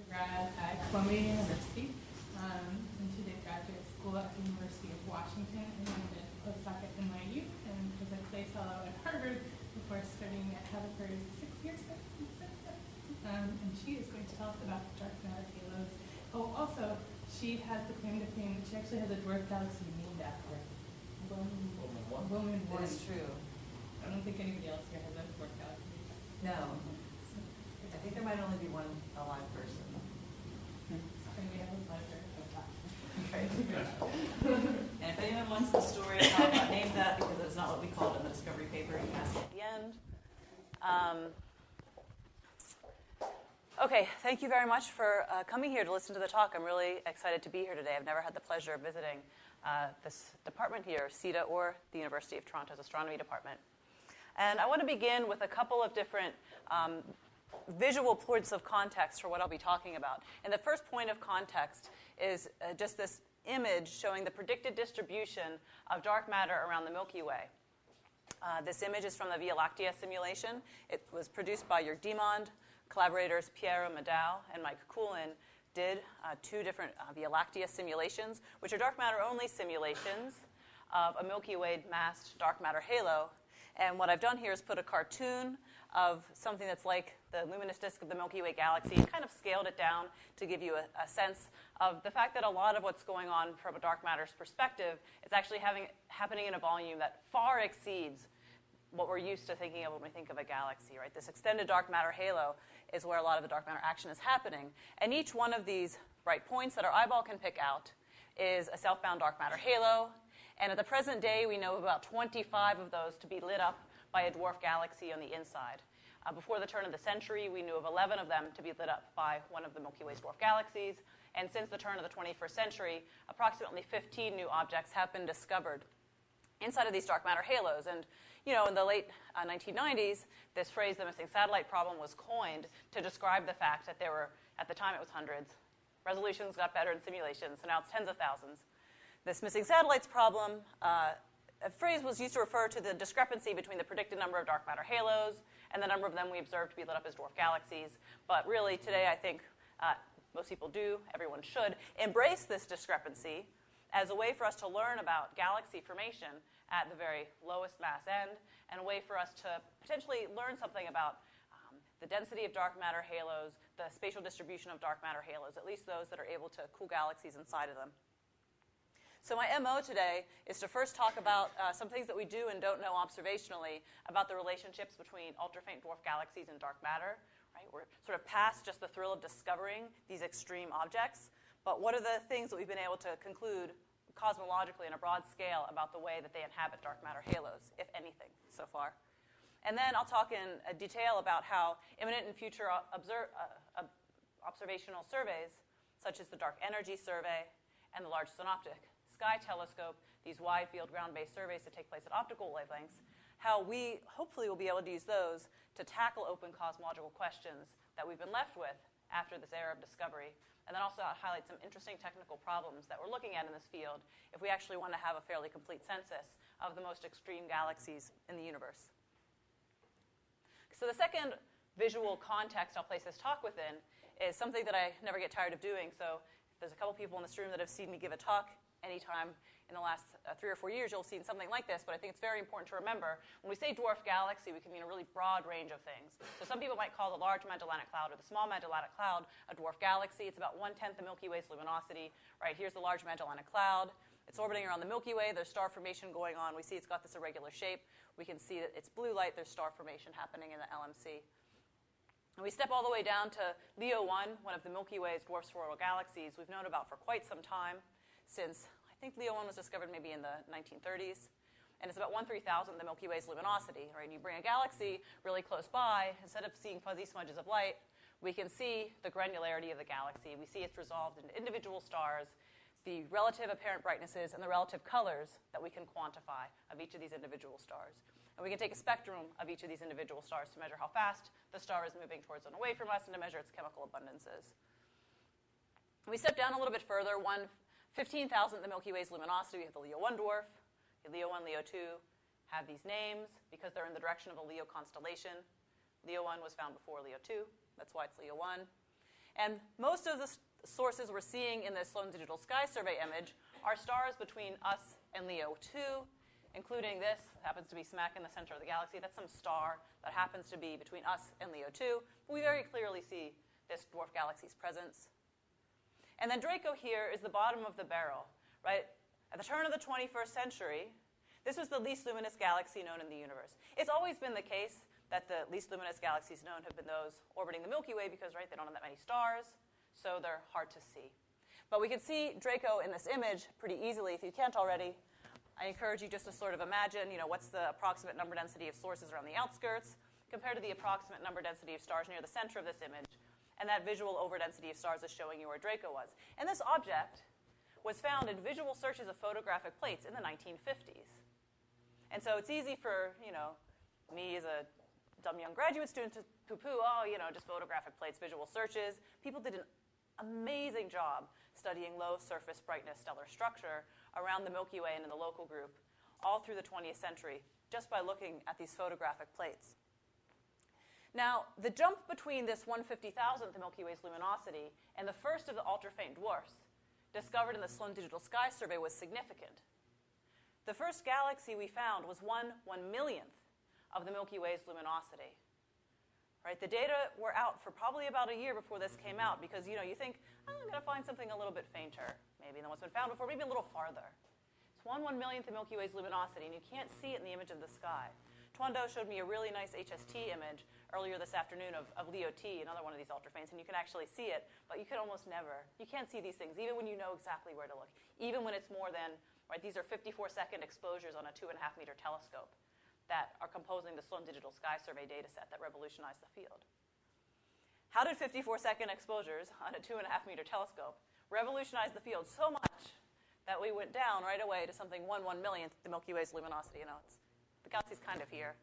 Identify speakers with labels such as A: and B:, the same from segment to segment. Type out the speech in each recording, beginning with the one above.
A: undergrad at Columbia University, and she did graduate school at the University of Washington, and then did a postdoc at NYU, and was a Clay Fellow at Harvard before studying at Haverford 6 years ago. And she is going to tell us about dark matter halos. Oh, also, she has the claim to fame. She actually has a dwarf galaxy named after her. Wilman 1.
B: That is true.
A: I don't think anybody else here has a dwarf galaxy.
B: No. I think there might only be one alive person.
A: And we have a pleasure of that.
B: Okay. And if anyone wants the story of how it got named that, because it's not what we called it in the discovery paper, you can ask at the end. Okay, thank you very much for coming here to listen to the talk. I'm really excited to be here today. I've never had the pleasure of visiting this department here, CETA, or the University of Toronto's astronomy department. And I want to begin with a couple of different visual points of context for what I'll be talking about. And the first point of context is just this image showing the predicted distribution of dark matter around the Milky Way. This image is from the Via Lactea simulation. It was produced by Jörg Diemond. Collaborators Piero Madao and Mike Coulin did two different Via Lactea simulations, which are dark matter-only simulations of a Milky Way-massed dark matter halo. And what I've done here is put a cartoon of something that's like the luminous disk of the Milky Way galaxy and kind of scaled it down to give you a sense of the fact that a lot of what's going on from a dark matter's perspective is actually happening in a volume that far exceeds what we're used to thinking of when we think of a galaxy, right? This extended dark matter halo is where a lot of the dark matter action is happening. And each one of these bright points that our eyeball can pick out is a self-bound dark matter halo. And at the present day, we know about 25 of those to be lit up by a dwarf galaxy on the inside. Before the turn of the century, we knew of 11 of them to be lit up by one of the Milky Way's dwarf galaxies. And since the turn of the 21st century, approximately 15 new objects have been discovered inside of these dark matter halos. And, you know, in the late 1990s, this phrase, the missing satellite problem, was coined to describe the fact that there were, at the time it was hundreds. Resolutions got better in simulations, so now it's tens of thousands. This missing satellites problem, a phrase was used to refer to the discrepancy between the predicted number of dark matter halos and the number of them we observed to be lit up as dwarf galaxies. But really, today, I think most people do, everyone should, embrace this discrepancy as a way for us to learn about galaxy formation at the very lowest mass end, and a way for us to potentially learn something about the density of dark matter halos, the spatial distribution of dark matter halos, at least those that are able to cool galaxies inside of them. So my MO today is to first talk about some things that we do and don't know observationally about the relationships between ultra-faint dwarf galaxies and dark matter. Right? We're sort of past just the thrill of discovering these extreme objects, but what are the things that we've been able to conclude cosmologically on a broad scale about the way that they inhabit dark matter halos, if anything, so far. And then I'll talk in detail about how imminent and future observational surveys, such as the Dark Energy Survey and the Large Synoptic Sky Telescope, these wide-field ground-based surveys that take place at optical wavelengths, how we hopefully will be able to use those to tackle open cosmological questions that we've been left with after this era of discovery. And then also highlight some interesting technical problems that we're looking at in this field if we actually want to have a fairly complete census of the most extreme galaxies in the universe. So the second visual context I'll place this talk within is something that I never get tired of doing. So if there's a couple people in this room that have seen me give a talk anytime in the last 3 or 4 years, you'll have seen something like this, but I think it's very important to remember, when we say dwarf galaxy, we can mean a really broad range of things. So some people might call the Large Magellanic Cloud or the Small Magellanic Cloud a dwarf galaxy. It's about 1/10 the Milky Way's luminosity. Right, here's the Large Magellanic Cloud. It's orbiting around the Milky Way. There's star formation going on. We see it's got this irregular shape. We can see that it's blue light. There's star formation happening in the LMC. And we step all the way down to Leo 1, one of the Milky Way's dwarf spheroidal galaxies we've known about for quite some time, since I think Leo 1 was discovered maybe in the 1930s. And it's about 1/3000 the Milky Way's luminosity. Right? You bring a galaxy really close by, instead of seeing fuzzy smudges of light, we can see the granularity of the galaxy. We see it's resolved into individual stars, the relative apparent brightnesses, and the relative colors that we can quantify of each of these individual stars. And we can take a spectrum of each of these individual stars to measure how fast the star is moving towards and away from us, and to measure its chemical abundances. We step down a little bit further, 1/15,000 the Milky Way's luminosity. We have the Leo 1 dwarf. Leo 1, Leo 2 have these names because they're in the direction of the Leo constellation. Leo 1 was found before Leo 2. That's why it's Leo 1. And most of the sources we're seeing in this Sloan Digital Sky Survey image are stars between us and Leo 2, including this, happens to be smack in the center of the galaxy. That's some star that happens to be between us and Leo 2. But we very clearly see this dwarf galaxy's presence. And then Draco here is the bottom of the barrel, right? At the turn of the 21st century, this was the least luminous galaxy known in the universe. It's always been the case that the least luminous galaxies known have been those orbiting the Milky Way because, right, they don't have that many stars, so they're hard to see. But we can see Draco in this image pretty easily. If you can't already, I encourage you just to sort of imagine, what's the approximate number density of sources around the outskirts compared to the approximate number density of stars near the center of this image. And that visual overdensity of stars is showing you where Draco was. And this object was found in visual searches of photographic plates in the 1950s. And so it's easy for, me as a dumb young graduate student to poo-poo, just photographic plates, visual searches. People did an amazing job studying low surface brightness stellar structure around the Milky Way and in the local group all through the 20th century just by looking at these photographic plates. Now, the jump between this 1/50,000th Milky Way's luminosity and the first of the ultra-faint dwarfs discovered in the Sloan Digital Sky Survey was significant. The first galaxy we found was 1/1,000,000th of the Milky Way's luminosity. Right? The data were out for probably about a year before this came out because, you think, I'm going to find something a little bit fainter, maybe than what's been found before, maybe a little farther. It's 1/1,000,000th of Milky Way's luminosity, and you can't see it in the image of the sky. Tuan Do showed me a really nice HST image earlier this afternoon of Leo T, another one of these ultrafaints, and you can actually see it, but you can almost never. You can't see these things, even when you know exactly where to look, even when it's more than, right, these are 54-second exposures on a 2.5-meter telescope that are composing the Sloan Digital Sky Survey data set that revolutionized the field. How did 54-second exposures on a 2.5-meter telescope revolutionize the field so much that we went down right away to something 1/1,000,000th the Milky Way's luminosity? The galaxy's kind of here.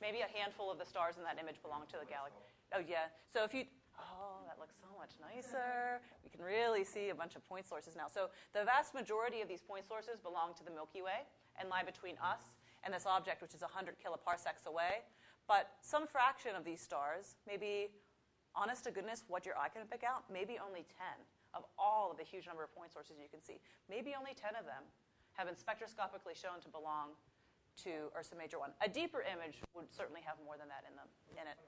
B: Maybe a handful of the stars in that image belong to the galaxy. Oh, yeah. So that looks so much nicer. We can really see a bunch of point sources now. So the vast majority of these point sources belong to the Milky Way and lie between us and this object, which is 100 kiloparsecs away. But some fraction of these stars, maybe, honest to goodness, what your eye can pick out, maybe only 10 of all of the huge number of point sources you can see. Maybe only 10 of them have been spectroscopically shown to belong to Ursa Major 1. A deeper image would certainly have more than that in it.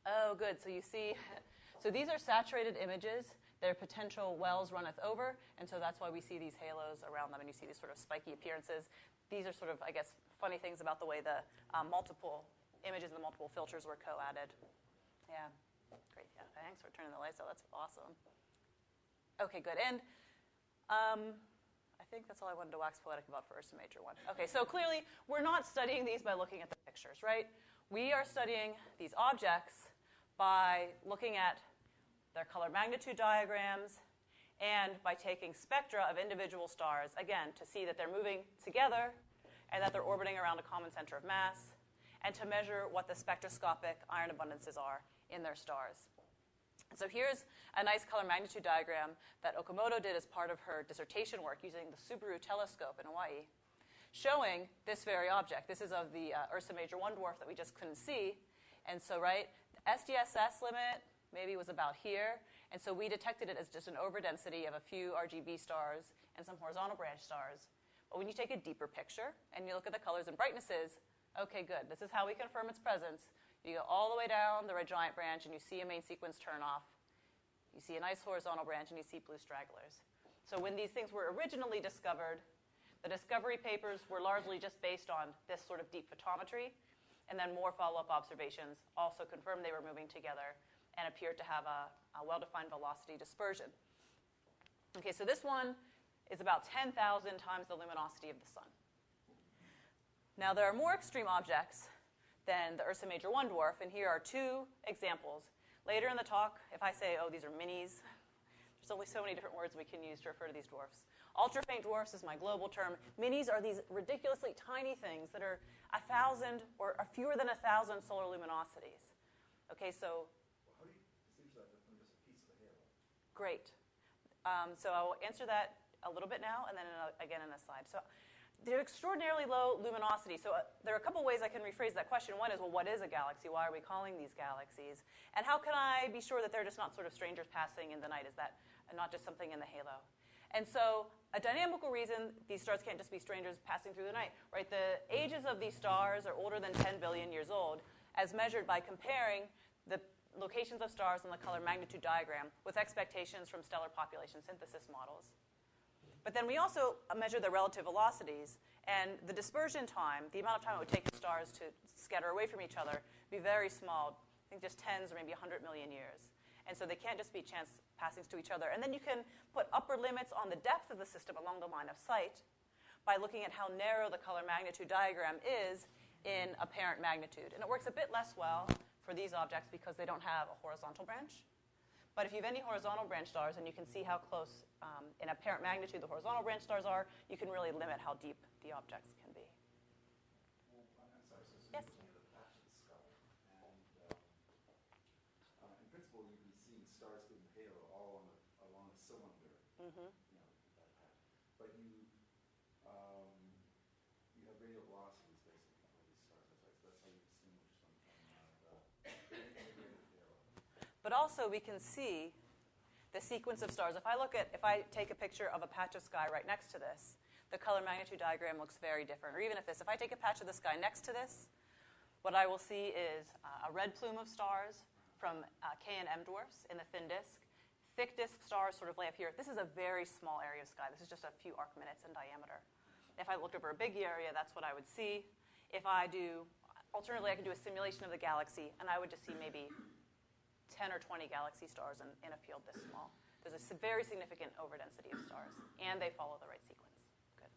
B: Oh, good. So you see, so these are saturated images. Their potential wells runneth over, and so that's why we see these halos around them, and you see these sort of spiky appearances. These are sort of, I guess, funny things about the way the multiple images and the multiple filters were co-added. Yeah, great. Yeah, thanks for turning the lights out. That's awesome. Okay, good. And I think that's all I wanted to wax poetic about for Ursa Major 1. Okay, so clearly we're not studying these by looking at the pictures, right? We are studying these objects by looking at their color magnitude diagrams and by taking spectra of individual stars, again, to see that they're moving together and that they're orbiting around a common center of mass, and to measure what the spectroscopic iron abundances are in their stars. So here's a nice color magnitude diagram that Okamoto did as part of her dissertation work using the Subaru telescope in Hawaii, showing this very object. This is of the Ursa Major 1 dwarf that we just couldn't see. And so, right, the SDSS limit maybe was about here. And so we detected it as just an overdensity of a few RGB stars and some horizontal branch stars. But when you take a deeper picture and you look at the colors and brightnesses, okay, good. This is how we confirm its presence. You go all the way down the red giant branch, and you see a main sequence turn off. You see a nice horizontal branch, and you see blue stragglers. So when these things were originally discovered, the discovery papers were largely just based on this sort of deep photometry, and then more follow-up observations also confirmed they were moving together and appeared to have a well-defined velocity dispersion. Okay, so this one is about 10,000 times the luminosity of the sun. Now, there are more extreme objects than the Ursa Major 1 dwarf, and here are two examples. Later in the talk, if I say, oh, these are minis, there's only so many different words we can use to refer to these dwarfs. Ultra-faint dwarfs is my global term. Minis are these ridiculously tiny things that are 1,000 or are fewer than 1,000 solar luminosities. Okay, so...
C: How do you distinguish that from just a piece of the halo?
B: Great. So I'll answer that a little bit now, and then again in a slide. So they're extraordinarily low luminosity. So there are a couple ways I can rephrase that question. One is, well, what is a galaxy? Why are we calling these galaxies? And how can I be sure that they're just not sort of strangers passing in the night? Is that not just something in the halo? And so a dynamical reason these stars can't just be strangers passing through the night, right? The ages of these stars are older than 10 billion years old, as measured by comparing the locations of stars on the color magnitude diagram with expectations from stellar population synthesis models. But then we also measure the relative velocities, and the dispersion time, the amount of time it would take the stars to scatter away from each other, would be very small, I think just tens or maybe 100 million years. And so they can't just be chance passings to each other. And then you can put upper limits on the depth of the system along the line of sight by looking at how narrow the color magnitude diagram is in apparent magnitude. And it works a bit less well for these objects because they don't have a horizontal branch. But if you have any horizontal branch stars, and you can see how close in apparent magnitude the horizontal branch stars are, you can really limit how deep the objects can be.
C: Well, I'm sorry, so
B: Yes?
C: you're looking at the patch of the sky, and in principle, you'd be seeing stars in the halo all along a cylinder,
B: Mm-hmm.
C: you know, that patch. But you have radial velocities basically for these stars. That's how you distinguish them from the integrated halo.
B: But also we can see the sequence of stars. If I take a picture of a patch of sky right next to this, the color magnitude diagram looks very different. Or even if I take a patch of the sky next to this, what I will see is a red plume of stars from K and M dwarfs in the thin disk. Thick disk stars sort of lay up here. This is a very small area of sky. This is just a few arc minutes in diameter. If I looked over a big area, that's what I would see. Alternatively, I could do a simulation of the galaxy, and I would just see maybe 10 or 20 galaxy stars in a field this small. There's a very significant overdensity of stars, and they follow the right sequence. Good.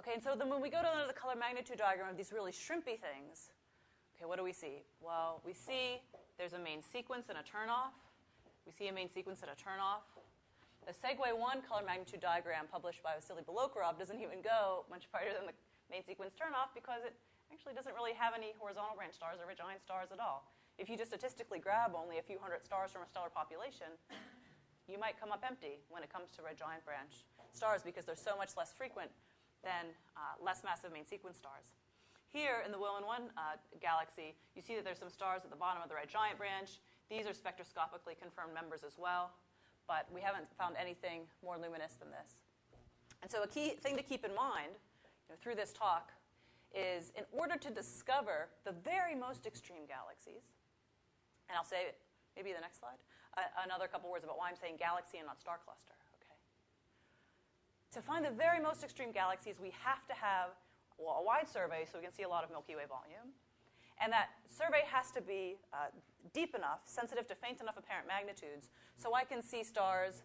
B: Okay, and so then when we go to the color magnitude diagram of these really shrimpy things, okay, what do we see? Well, we see there's a main sequence and a turnoff. We see a main sequence and a turnoff. The Segway 1 color magnitude diagram published by Vasily Bolokarov doesn't even go much farther than the main sequence turnoff because it actually doesn't really have any horizontal branch stars or giant stars at all. If you just statistically grab only a few hundred stars from a stellar population, you might come up empty when it comes to red giant branch stars because they're so much less frequent than less massive main sequence stars. Here in the Wilman 1 galaxy, you see that there's some stars at the bottom of the red giant branch. These are spectroscopically confirmed members as well, but we haven't found anything more luminous than this. And so a key thing to keep in mind through this talk is in order to discover the very most extreme galaxies, and I'll say maybe the next slide, another couple words about why I'm saying galaxy and not star cluster. Okay. To find the very most extreme galaxies, we have to have a wide survey so we can see a lot of Milky Way volume. And that survey has to be deep enough, sensitive to faint enough apparent magnitudes, so I can see stars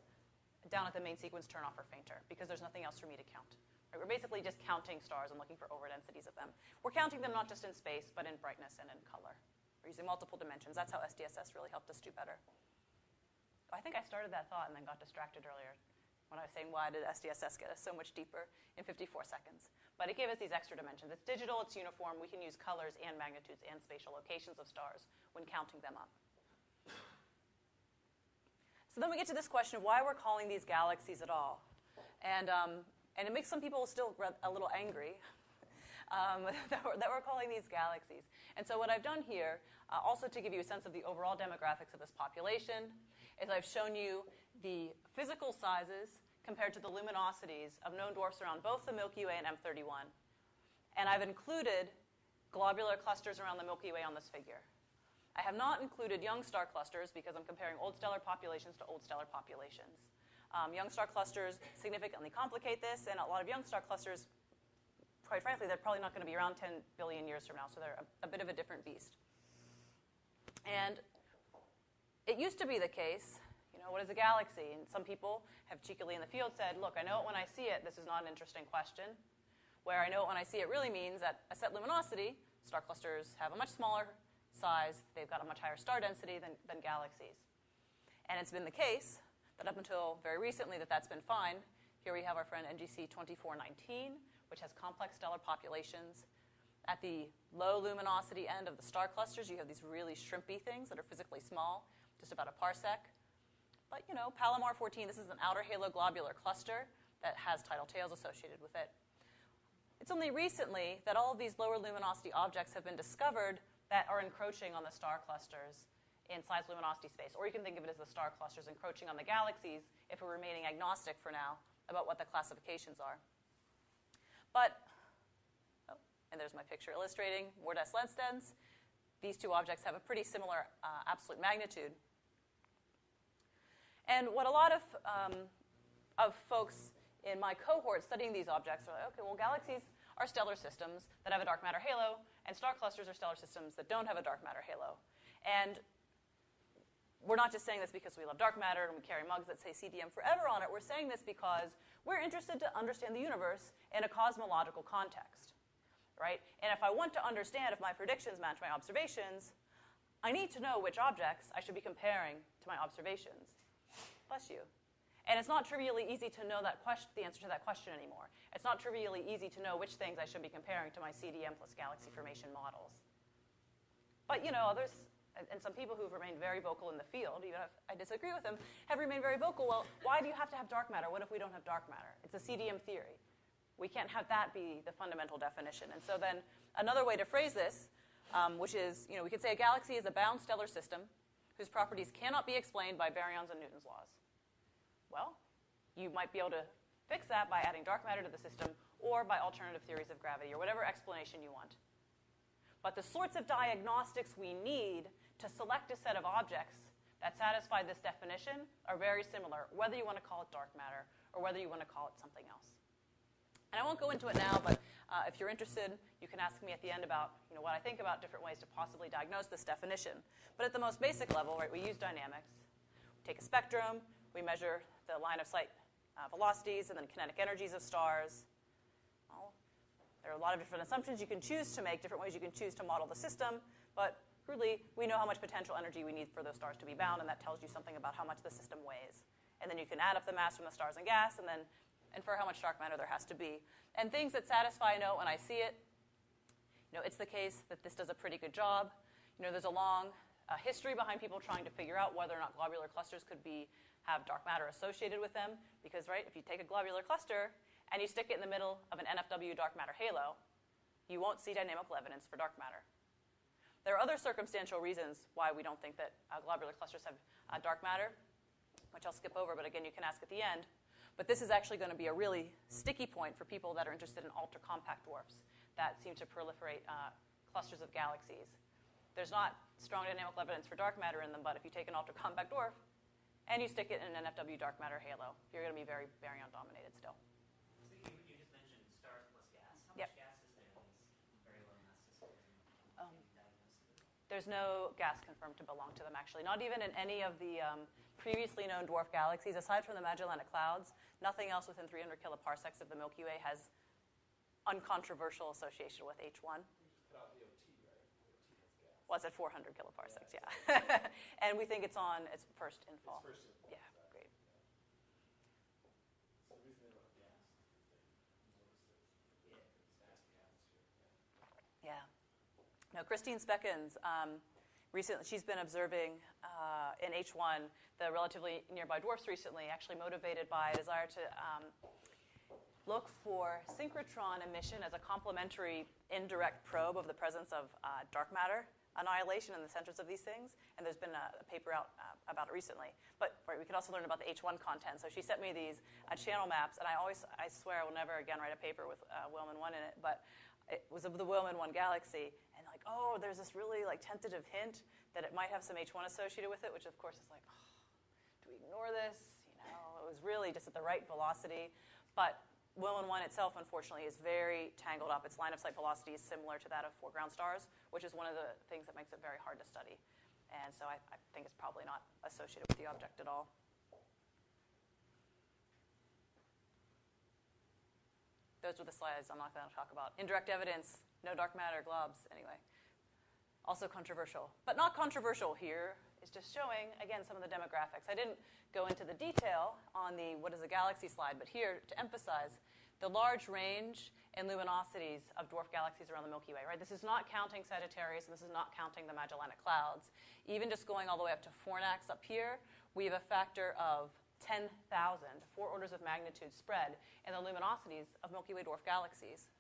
B: down at the main sequence turnoff or fainter, because there's nothing else for me to count. Right? We're basically just counting stars and looking for overdensities of them. We're counting them not just in space, but in brightness and in color. We're using multiple dimensions. That's how SDSS really helped us do better. I think I started that thought and then got distracted earlier when I was saying, why did SDSS get us so much deeper in 54 seconds? But it gave us these extra dimensions. It's digital, it's uniform. We can use colors and magnitudes and spatial locations of stars when counting them up. So then we get to this question of why we're calling these galaxies at all. And it makes some people still a little angry that we're calling these galaxies. And so what I've done here, also to give you a sense of the overall demographics of this population, is I've shown you the physical sizes compared to the luminosities of known dwarfs around both the Milky Way and M31. And I've included globular clusters around the Milky Way on this figure. I have not included young star clusters because I'm comparing old stellar populations to old stellar populations. Young star clusters significantly complicate this, and a lot of young star clusters, quite frankly, they're probably not going to be around 10 billion years from now, so they're a bit of a different beast. And it used to be the case, what is a galaxy? And some people have cheekily in the field said, look, I know it when I see it. This is not an interesting question. Where I know it when I see it really means at a set luminosity, star clusters have a much smaller size. They've got a much higher star density than galaxies. And it's been the case that up until very recently that's been fine. Here we have our friend NGC 2419, which has complex stellar populations. At the low luminosity end of the star clusters, you have these really shrimpy things that are physically small, just about a parsec. But, Palomar 14, this is an outer halo globular cluster that has tidal tails associated with it. it's only recently that all of these lower luminosity objects have been discovered that are encroaching on the star clusters in size luminosity space. Or you can think of it as the star clusters encroaching on the galaxies if we're remaining agnostic for now about what the classifications are. But, and there's my picture illustrating Mordess-Lensden's. These two objects have a pretty similar absolute magnitude. And what a lot of folks in my cohort studying these objects are like, okay, well, galaxies are stellar systems that have a dark matter halo, and star clusters are stellar systems that don't have a dark matter halo. And we're not just saying this because we love dark matter and we carry mugs that say CDM forever on it. We're saying this because we're interested to understand the universe in a cosmological context, right? And if I want to understand if my predictions match my observations, I need to know which objects I should be comparing to my observations. Bless you. And it's not trivially easy to know the answer to that question anymore. It's not trivially easy to know which things I should be comparing to my CDM plus galaxy formation models. But, others, and some people who've remained very vocal in the field, even if I disagree with them, have remained very vocal. Well, why do you have to have dark matter? What if we don't have dark matter? It's a CDM theory. We can't have that be the fundamental definition. And so then another way to phrase this, which is, we could say a galaxy is a bound stellar system whose properties cannot be explained by baryons and Newton's laws. Well, you might be able to fix that by adding dark matter to the system or by alternative theories of gravity or whatever explanation you want. But the sorts of diagnostics we need to select a set of objects that satisfy this definition are very similar, whether you want to call it dark matter or whether you want to call it something else. And I won't go into it now, but if you're interested, you can ask me at the end about what I think about different ways to possibly diagnose this definition. But at the most basic level, right, we use dynamics. We take a spectrum, we measure the line of sight velocities and then kinetic energies of stars. Well, there are a lot of different assumptions you can choose to make, different ways you can choose to model the system, but crudely, we know how much potential energy we need for those stars to be bound, and that tells you something about how much the system weighs. And then you can add up the mass from the stars and gas, and then infer how much dark matter there has to be. And things that satisfy I know when I see it, it's the case that this does a pretty good job. There's a long history behind people trying to figure out whether or not globular clusters could have dark matter associated with them, because, right, if you take a globular cluster and you stick it in the middle of an NFW dark matter halo, you won't see dynamical evidence for dark matter. There are other circumstantial reasons why we don't think that globular clusters have dark matter, which I'll skip over, but again, you can ask at the end. But this is actually going to be a really sticky point for people that are interested in ultra-compact dwarfs that seem to proliferate clusters of galaxies. There's not strong dynamical evidence for dark matter in them, but if you take an ultra-compact dwarf and you stick it in an NFW dark matter halo, you're going to be very baryon-dominated still.
D: So you just mentioned stars plus gas. How
B: Yep.
D: much gas is there in these very low mass systems?
B: There's no gas confirmed to belong to them, actually. Not even in any of the previously known dwarf galaxies. Aside from the Magellanic Clouds, nothing else within 300 kiloparsecs of the Milky Way has uncontroversial association with H1.
C: Cut out the OT, right? The OT has gas.
B: Well, it's at 400 kiloparsecs, yeah. And we think it's first in fall.
C: It's first in fall,
B: Yeah,
C: exactly.
B: great.
C: So the reason they don't have gas is they notice that it's fast in the atmosphere.
B: Yeah. No, Christine Speckens, recently, she's been observing in H1 the relatively nearby dwarfs recently, actually motivated by a desire to look for synchrotron emission as a complementary indirect probe of the presence of dark matter annihilation in the centers of these things. And there's been a paper out about it recently. But right, we could also learn about the H1 content. So she sent me these channel maps, and I swear I will never again write a paper with Willman 1 in it, but it was of the Willman 1 galaxy, and there's this really tentative hint that it might have some H1 associated with it, which of course is do we ignore this? It was really just at the right velocity, but Willman 1 itself, unfortunately, is very tangled up. Its line of sight velocity is similar to that of foreground stars, which is one of the things that makes it very hard to study, and so I think it's probably not associated with the object at all. Those were the slides I'm not going to talk about. Indirect evidence, no dark matter, globs, anyway. Also controversial. But not controversial here is just showing, again, some of the demographics. I didn't go into the detail on the what is a galaxy slide, but here to emphasize the large range in luminosities of dwarf galaxies around the Milky Way, right? This is not counting Sagittarius, and this is not counting the Magellanic Clouds. Even just going all the way up to Fornax up here, we have a factor of 10,000, 4 orders of magnitude spread in the luminosities of Milky Way dwarf galaxies.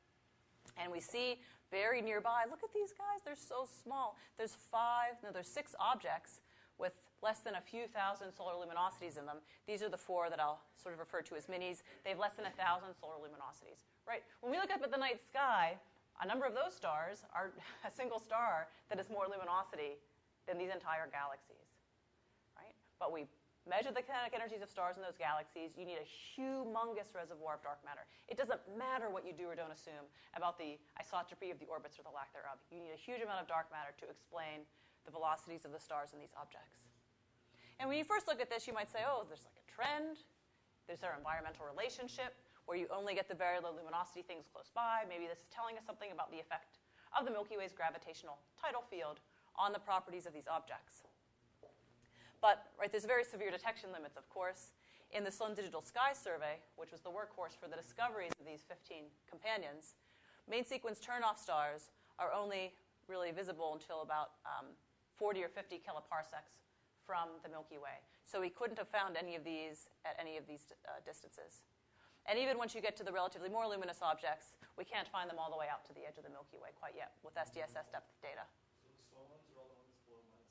B: And we see very nearby, look at these guys, they're so small. There's 6 objects with less than a few thousand solar luminosities in them. These are the 4 that I'll sort of refer to as minis. They have less than 1,000 solar luminosities, right? When we look up at the night sky, a number of those stars are a single star that has more luminosity than these entire galaxies, right? But we measure the kinetic energies of stars in those galaxies. You need a humongous reservoir of dark matter. It doesn't matter what you do or don't assume about the isotropy of the orbits or the lack thereof. You need a huge amount of dark matter to explain the velocities of the stars in these objects. And when you first look at this, you might say, oh, there's like a trend. There's our environmental relationship where you only get the very low luminosity things close by. Maybe this is telling us something about the effect of the Milky Way's gravitational tidal field on the properties of these objects. But right, there's very severe detection limits, of course. In the Sloan Digital Sky Survey, which was the workhorse for the discoveries of these 15 companions, main sequence turn-off stars are only really visible until about 40 or 50 kiloparsecs from the Milky Way. So we couldn't have found any of these at any of these distances. And even once you get to the relatively more luminous objects, we can't find them all the way out to the edge of the Milky Way quite yet with SDSS depth data.
C: So the small ones are all the ones below -6.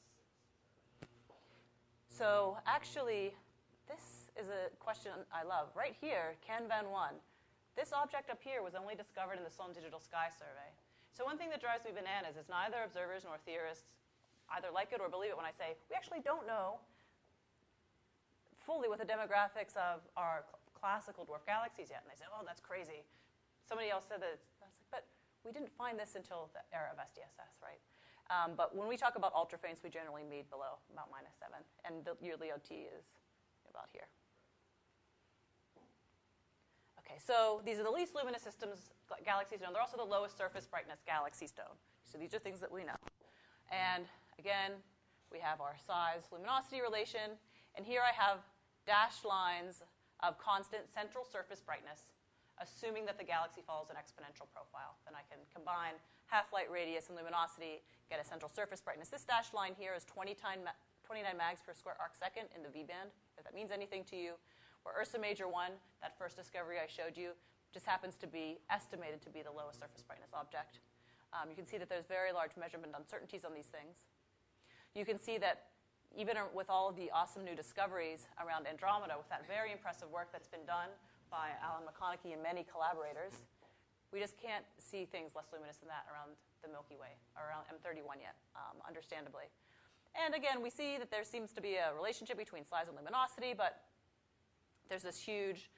B: So actually, this is a question I love. Right here, Canvan 1. This object up here was only discovered in the Sloan Digital Sky Survey. So one thing that drives me bananas is neither observers nor theorists either like it or believe it when I say, we actually don't know fully what the demographics of our classical dwarf galaxies yet. And they say, oh, that's crazy. Somebody else said that, I was like, but we didn't find this until the era of SDSS, right? But when we talk about ultrafaints, we generally meet below about -7. And your LEOT is about here. Okay, so these are the least luminous systems galaxies known. They're also the lowest surface brightness galaxies known. So these are things that we know. And again, we have our size luminosity relation. And here I have dashed lines of constant central surface brightness, assuming that the galaxy follows an exponential profile. Then I can combine half-light radius and luminosity, get a central surface brightness. This dashed line here is 29 mags per square arc second in the V band, if that means anything to you. Where Ursa Major 1, that first discovery I showed you, just happens to be estimated to be the lowest surface brightness object. You can see that there's very large measurement uncertainties on these things. You can see that even with all of the awesome new discoveries around Andromeda, with that very impressive work that's been done by Alan McConaughey and many collaborators, we just can't see things less luminous than that around the Milky Way, or around M31 yet, understandably. And again, we see that there seems to be a relationship between size and luminosity, but there's this huge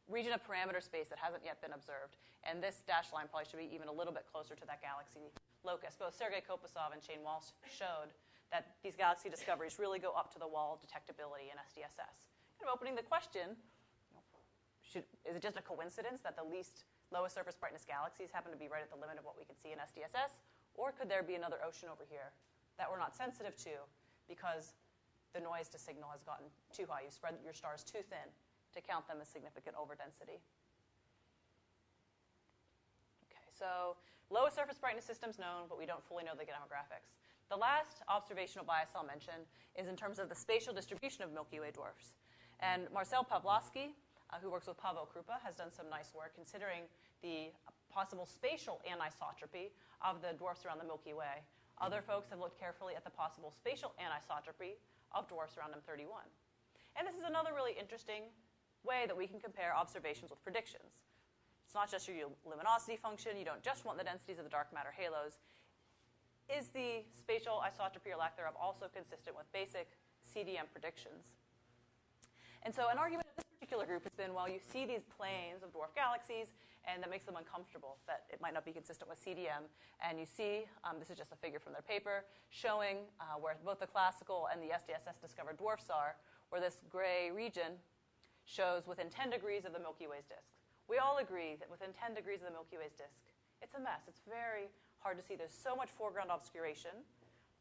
B: region of parameter space that hasn't yet been observed. And this dashed line probably should be even a little bit closer to that galaxy locus. Both Sergei Kopasov and Shane Walsh showed that these galaxy discoveries really go up to the wall of detectability in SDSS. Kind of opening the question, is it just a coincidence that the lowest surface brightness galaxies happen to be right at the limit of what we can see in SDSS? Or could there be another ocean over here that we're not sensitive to because the noise to signal has gotten too high? You've spread your stars too thin to count them as significant overdensity. Okay, so lowest surface brightness systems known, but we don't fully know the demographics. The last observational bias I'll mention is in terms of the spatial distribution of Milky Way dwarfs. And Marcel Pawlowski, who works with Paavo Krupa, has done some nice work considering the possible spatial anisotropy of the dwarfs around the Milky Way. Other folks have looked carefully at the possible spatial anisotropy of dwarfs around M31. And this is another really interesting way that we can compare observations with predictions. It's not just your luminosity function. You don't just want the densities of the dark matter halos. Is the spatial isotropy or lack thereof also consistent with basic CDM predictions? And so an argument of this particular group has been, well, you see these planes of dwarf galaxies, and that makes them uncomfortable, that it might not be consistent with CDM. And you see, this is just a figure from their paper, showing where both the classical and the SDSS discovered dwarfs are, where this gray region shows within 10 degrees of the Milky Way's disk. We all agree that within 10 degrees of the Milky Way's disk, it's a mess. It's very hard to see. There's so much foreground obscuration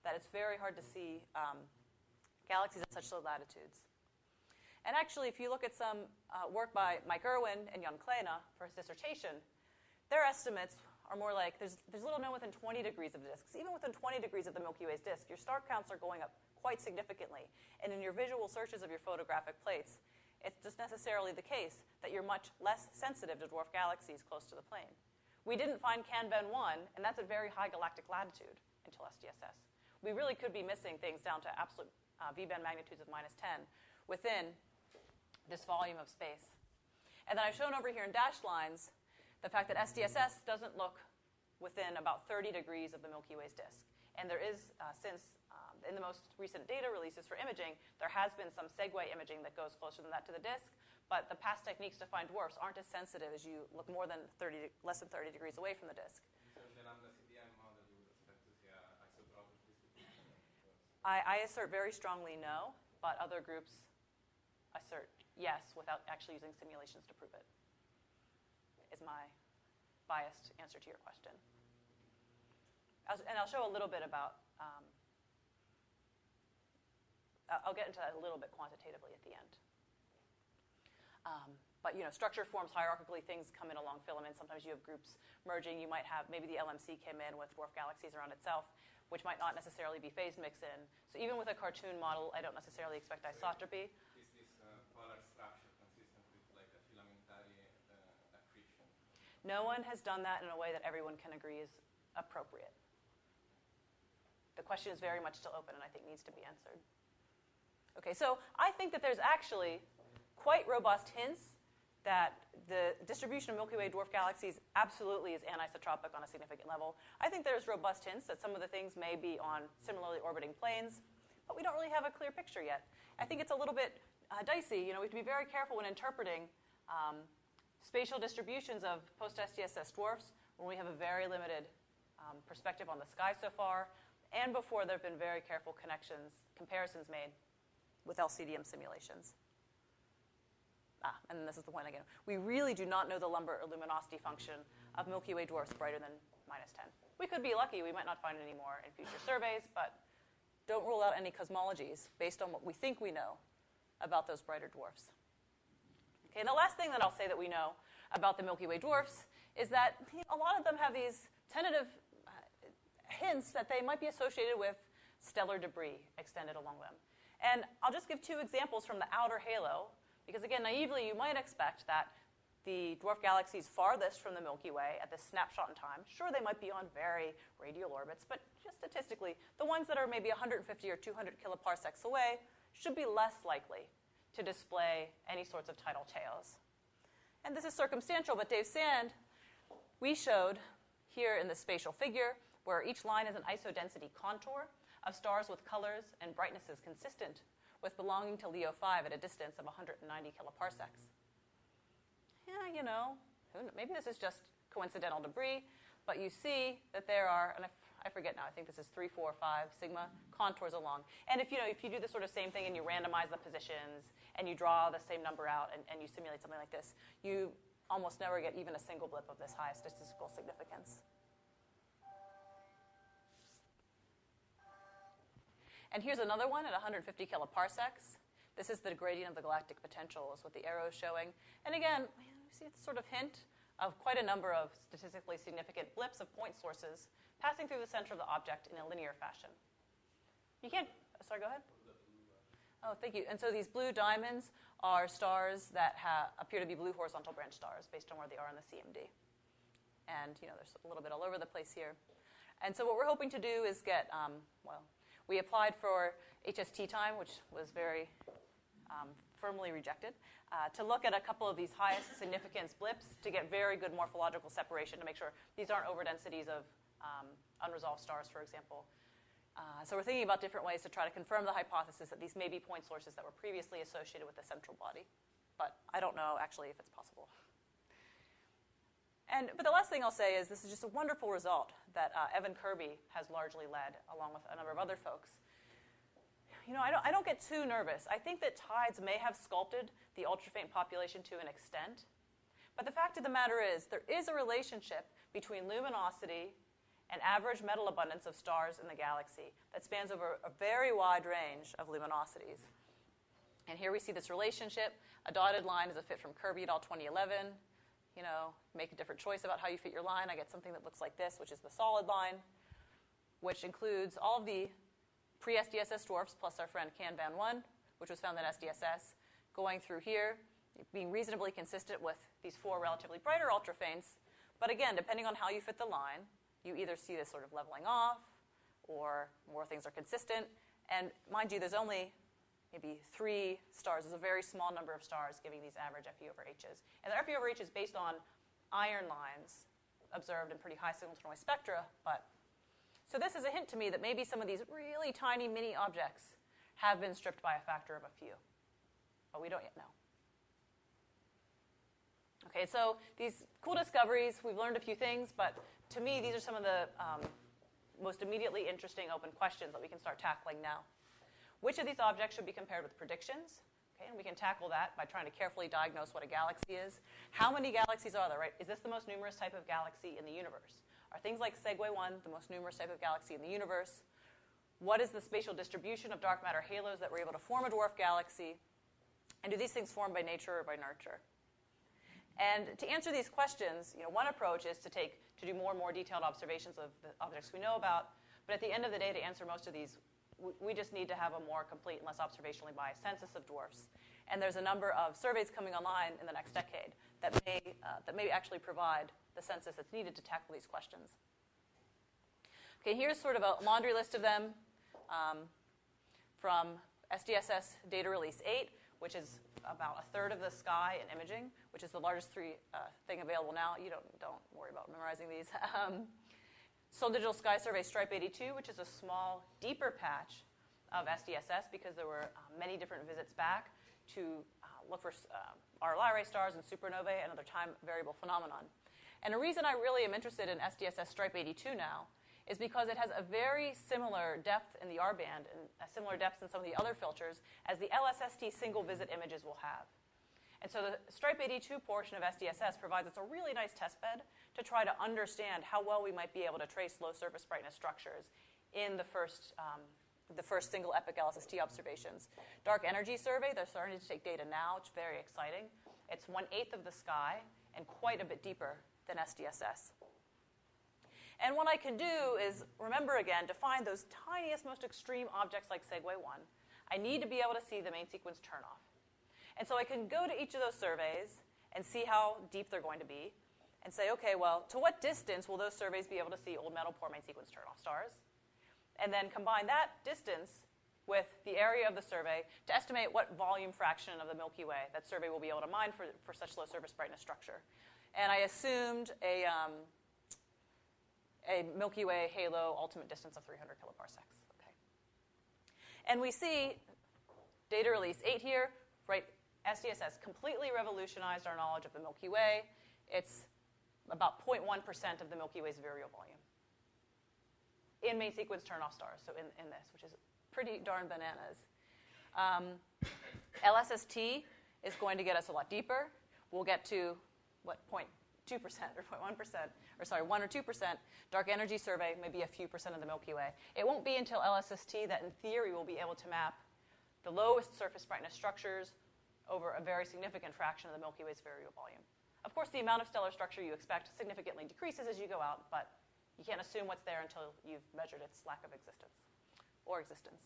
B: that it's very hard to see galaxies at such low latitudes. And actually, if you look at some work by Mike Irwin and Jan Kleina for his dissertation, their estimates are more like there's little known within 20 degrees of the disks. Even within 20 degrees of the Milky Way's disk, your star counts are going up quite significantly. And in your visual searches of your photographic plates, it's just necessarily the case that you're much less sensitive to dwarf galaxies close to the plane. We didn't find Canven 1, and that's at very high galactic latitude until SDSS. We really could be missing things down to absolute V-band magnitudes of -10 within this volume of space. And then I've shown over here in dashed lines the fact that SDSS doesn't look within about 30 degrees of the Milky Way's disk. And there is, in the most recent data releases for imaging, there has been some segue imaging that goes closer than that to the disk, but the past techniques to find dwarfs aren't as sensitive as you look less than 30 degrees away from the disk.
C: So in the lambda CDM model, you would expect to see an isotropic distribution of dwarfs.
B: I assert very strongly no, but other groups assert yes without actually using simulations to prove it, is my biased answer to your question. And I'll show a little bit about, I'll get into that a little bit quantitatively at the end. But, structure forms hierarchically. Things come in along filaments. Sometimes you have groups merging. You might have, maybe the LMC came in with dwarf galaxies around itself, which might not necessarily be phase mix-in. So even with a cartoon model, I don't necessarily expect isotropy.
C: Is this polar structure consistent with like a filamentary accretion?
B: No one has done that in a way that everyone can agree is appropriate. The question is very much still open and I think needs to be answered. Okay, so I think that there's actually quite robust hints that the distribution of Milky Way dwarf galaxies absolutely is anisotropic on a significant level. I think there's robust hints that some of the things may be on similarly orbiting planes, but we don't really have a clear picture yet. I think it's a little bit dicey. We have to be very careful when interpreting spatial distributions of post-SDSS dwarfs when we have a very limited perspective on the sky so far, and before there have been very careful comparisons made with LCDM simulations. And this is the point again. We really do not know the Lambert or luminosity function of Milky Way dwarfs brighter than -10. We could be lucky. We might not find any more in future surveys, but don't rule out any cosmologies based on what we think we know about those brighter dwarfs. Okay, and the last thing that I'll say that we know about the Milky Way dwarfs is that a lot of them have these tentative hints that they might be associated with stellar debris extended along them. And I'll just give two examples from the outer halo, because again, naively, you might expect that the dwarf galaxies farthest from the Milky Way at this snapshot in time, sure, they might be on very radial orbits, but just statistically, the ones that are maybe 150 or 200 kiloparsecs away should be less likely to display any sorts of tidal tails. And this is circumstantial, but Dave Sand, we showed here in the spatial figure where each line is an isodensity contour of stars with colors and brightnesses consistent with belonging to Leo 5 at a distance of 190 kiloparsecs. Yeah, maybe this is just coincidental debris, but you see that there are, and I forget now, I think this is 3, 4, 5 sigma contours along. And if you do the sort of same thing and you randomize the positions and you draw the same number out and you simulate something like this, you almost never get even a single blip of this high statistical significance. And here's another one at 150 kiloparsecs. This is the gradient of the galactic potential, is what the arrow is showing. And again, you see a sort of hint of quite a number of statistically significant blips of point sources passing through the center of the object in a linear fashion. You can't, sorry, go ahead. Oh, thank you. And so these blue diamonds are stars that appear to be blue horizontal branch stars based on where they are in the CMD. And, there's a little bit all over the place here. And so what we're hoping to do is get, we applied for HST time, which was very firmly rejected, to look at a couple of these highest significance blips to get very good morphological separation to make sure these aren't overdensities of unresolved stars, for example. So we're thinking about different ways to try to confirm the hypothesis that these may be point sources that were previously associated with the central body. But I don't know, actually, if it's possible. But the last thing I'll say is this is just a wonderful result that Evan Kirby has largely led, along with a number of other folks. I don't get too nervous. I think that tides may have sculpted the ultrafaint population to an extent. But the fact of the matter is there is a relationship between luminosity and average metal abundance of stars in the galaxy that spans over a very wide range of luminosities. And here we see this relationship. A dotted line is a fit from Kirby et al. 2011. Make a different choice about how you fit your line. I get something that looks like this, which is the solid line, which includes all of the pre-SDSS dwarfs plus our friend Canvan 1, which was found in SDSS, going through here, being reasonably consistent with these 4 relatively brighter ultrafaints, But again, depending on how you fit the line, you either see this sort of leveling off, or more things are consistent. And mind you, there's only maybe 3 stars. There's a very small number of stars giving these average FE over H's. And the FE over H is based on iron lines observed in pretty high signal-to-noise spectra. So this is a hint to me that maybe some of these really tiny mini objects have been stripped by a factor of a few. But we don't yet know. Okay, so these cool discoveries, we've learned a few things, but to me, these are some of the most immediately interesting open questions that we can start tackling now. Which of these objects should be compared with predictions? Okay, and we can tackle that by trying to carefully diagnose what a galaxy is. How many galaxies are there, right? Is this the most numerous type of galaxy in the universe? Are things like Segway 1 the most numerous type of galaxy in the universe? What is the spatial distribution of dark matter halos that were able to form a dwarf galaxy? And do these things form by nature or by nurture? And to answer these questions, one approach is to do more and more detailed observations of the objects we know about. But at the end of the day, to answer most of these, we just need to have a more complete and less observationally biased census of dwarfs. And there's a number of surveys coming online in the next decade that may actually provide the census that's needed to tackle these questions. Okay, here's sort of a laundry list of them from SDSS Data Release 8, which is about a third of the sky in imaging, which is the largest thing available now. You don't worry about memorizing these. Seoul Digital Sky Survey Stripe 82, which is a small, deeper patch of SDSS because there were many different visits back to look for RLI stars and supernovae and other time variable phenomenon. And a reason I really am interested in SDSS Stripe 82 now is because it has a very similar depth in the R band and a similar depth in some of the other filters as the LSST single visit images will have. And so the Stripe 82 portion of SDSS provides us a really nice test bed to try to understand how well we might be able to trace low surface brightness structures in the first single epoch LSST observations. Dark energy survey, they're starting to take data now. It's very exciting. It's 1/8 of the sky and quite a bit deeper than SDSS. And what I can do is, remember again, to find those tiniest, most extreme objects like Segway 1, I need to be able to see the main sequence turnoff. And so I can go to each of those surveys and see how deep they're going to be and say, okay, well, to what distance will those surveys be able to see old metal poor main sequence turnoff stars? And then combine that distance with the area of the survey to estimate what volume fraction of the Milky Way that survey will be able to mine for such low surface brightness structure. And I assumed a Milky Way halo ultimate distance of 300 kiloparsecs. Okay. And we see Data Release 8 here, right? SDSS completely revolutionized our knowledge of the Milky Way. It's about 0.1% of the Milky Way's virial volume in main sequence turnoff stars, so in this, which is pretty darn bananas. LSST is going to get us a lot deeper. We'll get to, 0.2% or 0.1%, or sorry, 1 or 2%. Dark energy survey, maybe a few percent of the Milky Way. It won't be until LSST that, in theory, we'll be able to map the lowest surface brightness structures over a very significant fraction of the Milky Way's virial volume. Of course, the amount of stellar structure you expect significantly decreases as you go out, but you can't assume what's there until you've measured its lack of existence or existence.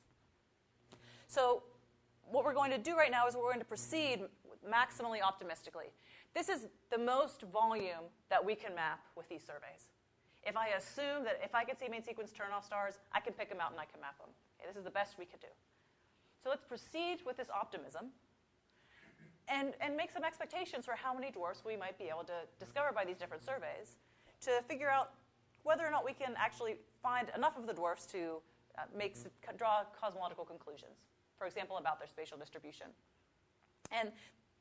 B: So what we're going to do right now is we're going to proceed maximally optimistically. This is the most volume that we can map with these surveys. If I assume that if I can see main sequence turnoff stars, I can pick them out and I can map them. Okay, this is the best we could do. So let's proceed with this optimism and make some expectations for how many dwarfs we might be able to discover by these different surveys to figure out whether or not we can actually find enough of the dwarfs to draw cosmological conclusions, for example, about their spatial distribution. And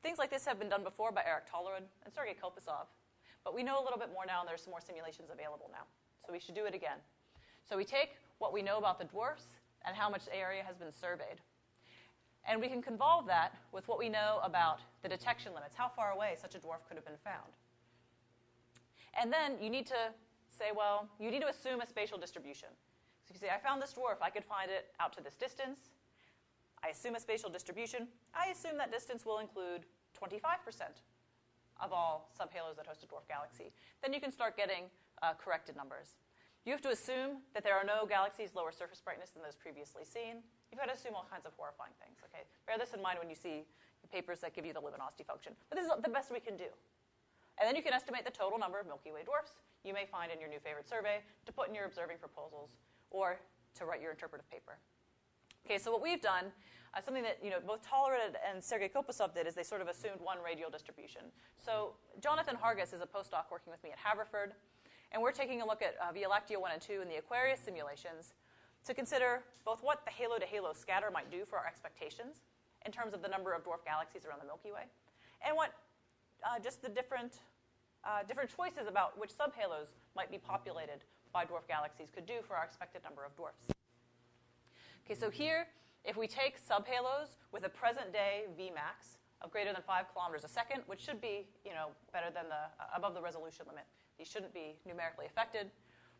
B: things like this have been done before by Eric Tollerud and Sergei Kopasov, but we know a little bit more now, and there's some more simulations available now. So we should do it again. So we take what we know about the dwarfs and how much area has been surveyed, and we can convolve that with what we know about the detection limits, how far away such a dwarf could have been found. And then you need to say, well, you need to assume a spatial distribution. So you say, I found this dwarf. I could find it out to this distance. I assume a spatial distribution. I assume that distance will include 25% of all subhalos that host a dwarf galaxy. Then you can start getting corrected numbers. You have to assume that there are no galaxies lower surface brightness than those previously seen. You've got to assume all kinds of horrifying things. Okay, bear this in mind when you see the papers that give you the luminosity function. But this is the best we can do. And then you can estimate the total number of Milky Way dwarfs you may find in your new favorite survey to put in your observing proposals or to write your interpretive paper. Okay, so what we've done, something that both Tolerant and Sergei Kopasov did, is they sort of assumed one radial distribution. So Jonathan Hargis is a postdoc working with me at Haverford, and we're taking a look at Via Lactea 1 and 2 in the Aquarius simulations to consider both what the halo-to-halo scatter might do for our expectations in terms of the number of dwarf galaxies around the Milky Way, and what just the different choices about which subhalos might be populated by dwarf galaxies could do for our expected number of dwarfs. Okay, so here, if we take subhalos with a present-day Vmax of greater than 5 kilometers a second, which should be, better than above the resolution limit, these shouldn't be numerically affected.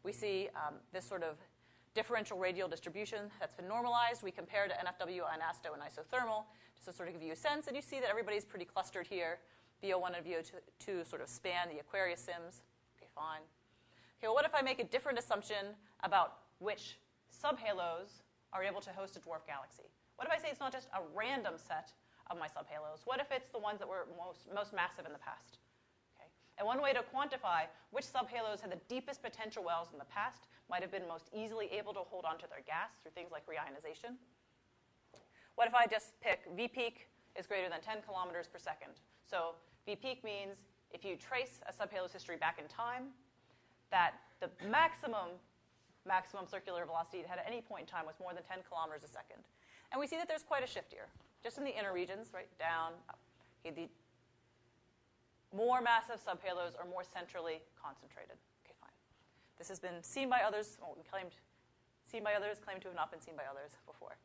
B: We see this sort of differential radial distribution that's been normalized. We compare to NFW, INASTO, and isothermal, just to sort of give you a sense. And you see that everybody's pretty clustered here. VO1 and VO2 sort of span the Aquarius sims. Okay, fine. Okay, well, what if I make a different assumption about which subhalos are able to host a dwarf galaxy? What if I say it's not just a random set of my subhalos? What if it's the ones that were most massive in the past? Okay. And one way to quantify which subhalos had the deepest potential wells in the past might have been most easily able to hold onto their gas through things like reionization. What if I just pick V peak is greater than 10 kilometers per second? So V peak means if you trace a subhalo's history back in time, that the maximum circular velocity it had at any point in time was more than 10 kilometers a second. And we see that there's quite a shift here, just in the inner regions, right, down, up. Okay, the more massive subhalos are more centrally concentrated. Okay, fine. This has been seen by others, claimed to have not been seen by others before.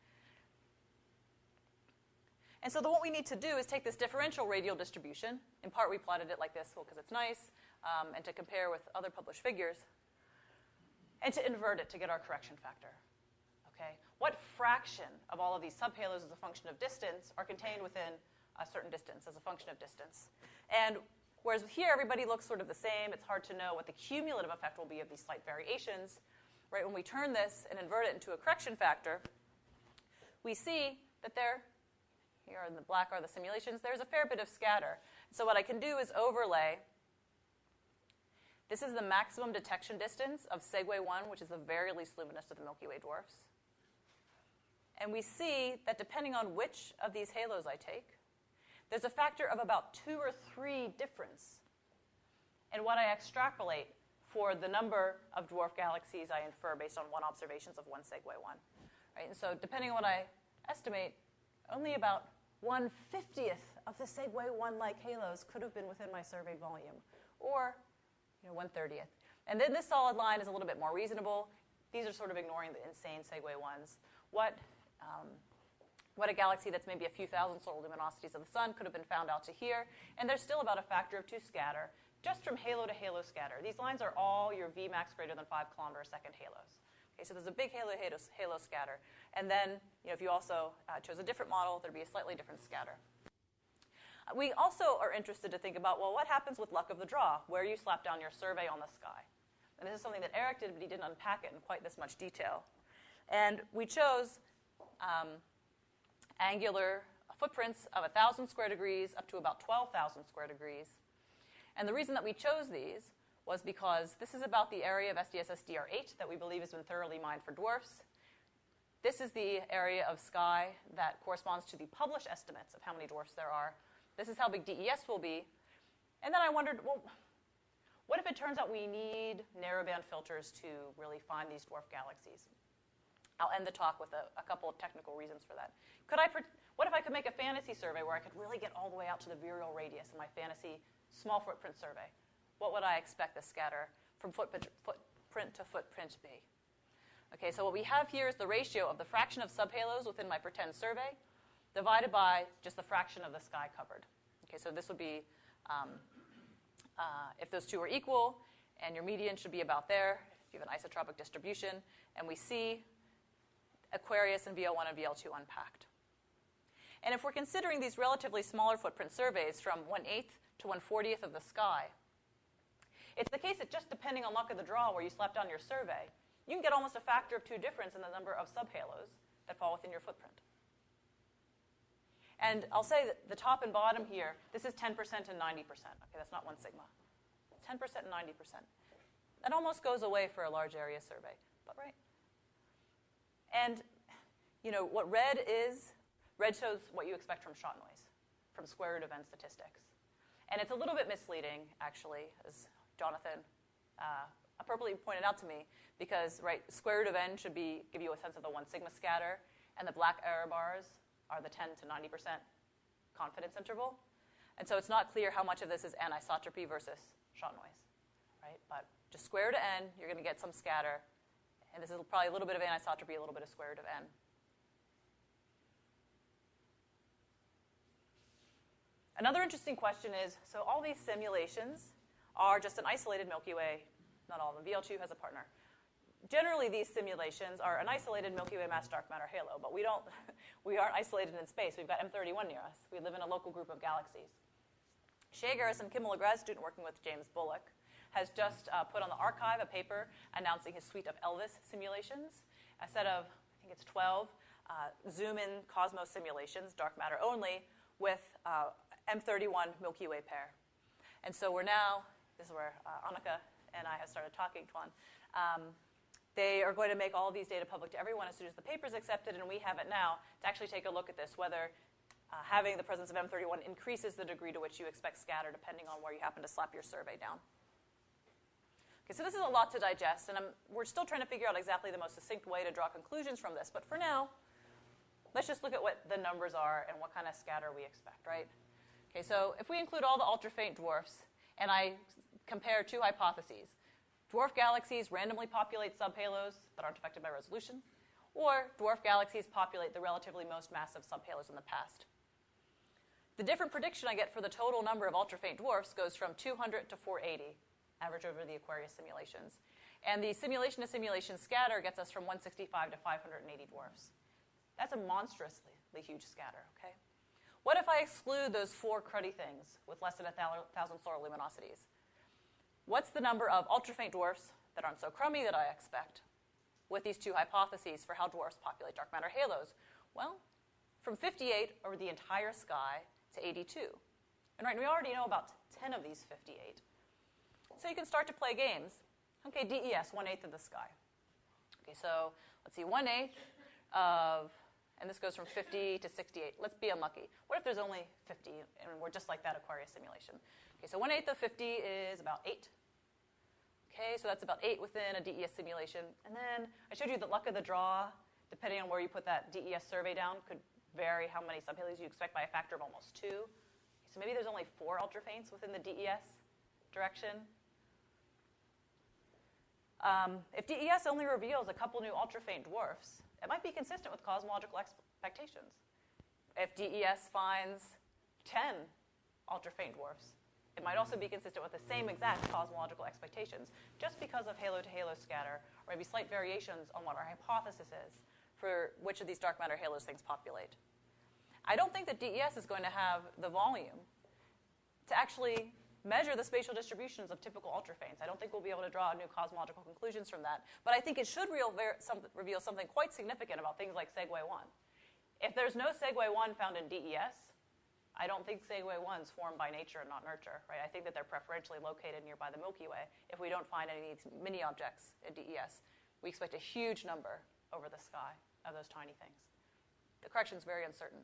B: And so what we need to do is take this differential radial distribution. In part, we plotted it like this because it's nice, and to compare with other published figures, and to invert it to get our correction factor. Okay? What fraction of all of these subhalos as a function of distance are contained within a certain distance as a function of distance? And whereas here everybody looks sort of the same, it's hard to know what the cumulative effect will be of these slight variations. Right? When we turn this and invert it into a correction factor, we see that here in the black are the simulations, there's a fair bit of scatter. So what I can do is overlay. This is the maximum detection distance of Segway 1, which is the very least luminous of the Milky Way dwarfs. And we see that depending on which of these halos I take, there's a factor of about 2 or 3 difference in what I extrapolate for the number of dwarf galaxies I infer based on one observations of one Segway 1. Right? And so depending on what I estimate, only about 1/50th of the Segway 1-like halos could have been within my survey volume, or 1/30th. And then this solid line is a little bit more reasonable. These are sort of ignoring the insane Segway 1s. What a galaxy that's maybe a few thousand solar luminosities of the sun could have been found out to here, and there's still about a factor of 2 scatter just from halo to halo scatter. These lines are all your Vmax greater than 5 kilometer a second halos. Okay, so there's a big halo scatter. And then, if you also chose a different model, there'd be a slightly different scatter. We also are interested to think about, well, what happens with luck of the draw, where you slap down your survey on the sky? And this is something that Eric did, but he didn't unpack it in quite this much detail. And we chose angular footprints of 1,000 square degrees up to about 12,000 square degrees. And the reason that we chose these was because this is about the area of SDSS-DR8 that we believe has been thoroughly mined for dwarfs. This is the area of sky that corresponds to the published estimates of how many dwarfs there are. This is how big DES will be. And then I wondered, well, what if it turns out we need narrowband filters to really find these dwarf galaxies? I'll end the talk with a couple of technical reasons for that. What if I could make a fantasy survey where I could really get all the way out to the virial radius in my fantasy small footprint survey? What would I expect the scatter from footprint to footprint be? Okay, so what we have here is the ratio of the fraction of subhalos within my pretend survey divided by just the fraction of the sky covered. Okay, so this would be, if those two are equal, and your median should be about there, if you have an isotropic distribution, and we see Aquarius and VL1 and VL2 unpacked. And if we're considering these relatively smaller footprint surveys from 1/8 to 1/40th of the sky, it's the case that just depending on luck of the draw where you slap down your survey, you can get almost a factor of 2 difference in the number of subhalos that fall within your footprint. And I'll say that the top and bottom here, this is 10% and 90%. Okay, that's not 1 sigma. 10% and 90%. That almost goes away for a large area survey, but right. And what red shows what you expect from shot noise, from square root of n statistics. And it's a little bit misleading, actually, as Jonathan appropriately pointed out to me, because square root of n should give you a sense of the 1 sigma scatter, and the black error bars are the 10 to 90% confidence interval. And so it's not clear how much of this is anisotropy versus shot noise, right? But just square root of n, you're going to get some scatter, and this is probably a little bit of anisotropy, a little bit of square root of n. Another interesting question is, so all these simulations are just an isolated Milky Way, not all of them. VL2 has a partner. Generally, these simulations are an isolated Milky Way mass dark matter halo, but we aren't isolated in space. We've got M31 near us. We live in a local group of galaxies. Shay Garrison Kimmel, a grad student working with James Bullock, has just put on the archive a paper announcing his suite of Elvis simulations, a set of, I think it's 12, zoom-in Cosmos simulations, dark matter only, with M31 Milky Way pair. And so this is where Annika and I have started talking, Tuan. They are going to make all of these data public to everyone as soon as the paper is accepted, and we have it now to actually take a look at this, whether having the presence of M31 increases the degree to which you expect scatter, depending on where you happen to slap your survey down. Okay, so this is a lot to digest, and we're still trying to figure out exactly the most succinct way to draw conclusions from this. But for now, let's just look at what the numbers are and what kind of scatter we expect, right? Okay, so if we include all the ultra-faint dwarfs, and I compare two hypotheses, dwarf galaxies randomly populate subhalos that aren't affected by resolution, or dwarf galaxies populate the relatively most massive subhalos in the past. The different prediction I get for the total number of ultra-faint dwarfs goes from 200 to 480, average over the Aquarius simulations. And the simulation-to-simulation scatter gets us from 165 to 580 dwarfs. That's a monstrously huge scatter, okay? What if I exclude those four cruddy things with less than 1,000 solar luminosities? What's the number of ultra-faint dwarfs that aren't so crummy that I expect with these two hypotheses for how dwarfs populate dark matter halos? Well, from 58 over the entire sky to 82. And right, we already know about 10 of these 58. So you can start to play games. Okay, DES, 1/8 of the sky. Okay, so let's see, 1/8 of, and this goes from 50 to 68. Let's be unlucky. What if there's only 50 and we're just like that Aquarius simulation? Okay, so 1/8 of 50 is about 8. Okay, so that's about 8 within a DES simulation. And then I showed you the luck of the draw, depending on where you put that DES survey down, could vary how many subhalos you expect by a factor of almost 2. Okay, so maybe there's only 4 ultrafaints within the DES direction. If DES only reveals a couple new ultrafaint dwarfs, it might be consistent with cosmological expectations. If DES finds 10 ultrafaint dwarfs, it might also be consistent with the same exact cosmological expectations, just because of halo-to-halo scatter, or maybe slight variations on what our hypothesis is for which of these dark matter halos things populate. I don't think that DES is going to have the volume to actually measure the spatial distributions of typical ultrafaints. I don't think we'll be able to draw new cosmological conclusions from that, but I think it should reveal something quite significant about things like Segue 1. If there's no Segue 1 found in DES, I don't think Segue 1's formed by nature and not nurture, right? I think that they're preferentially located nearby the Milky Way. If we don't find any of these mini objects in DES, we expect a huge number over the sky of those tiny things. The correction's very uncertain.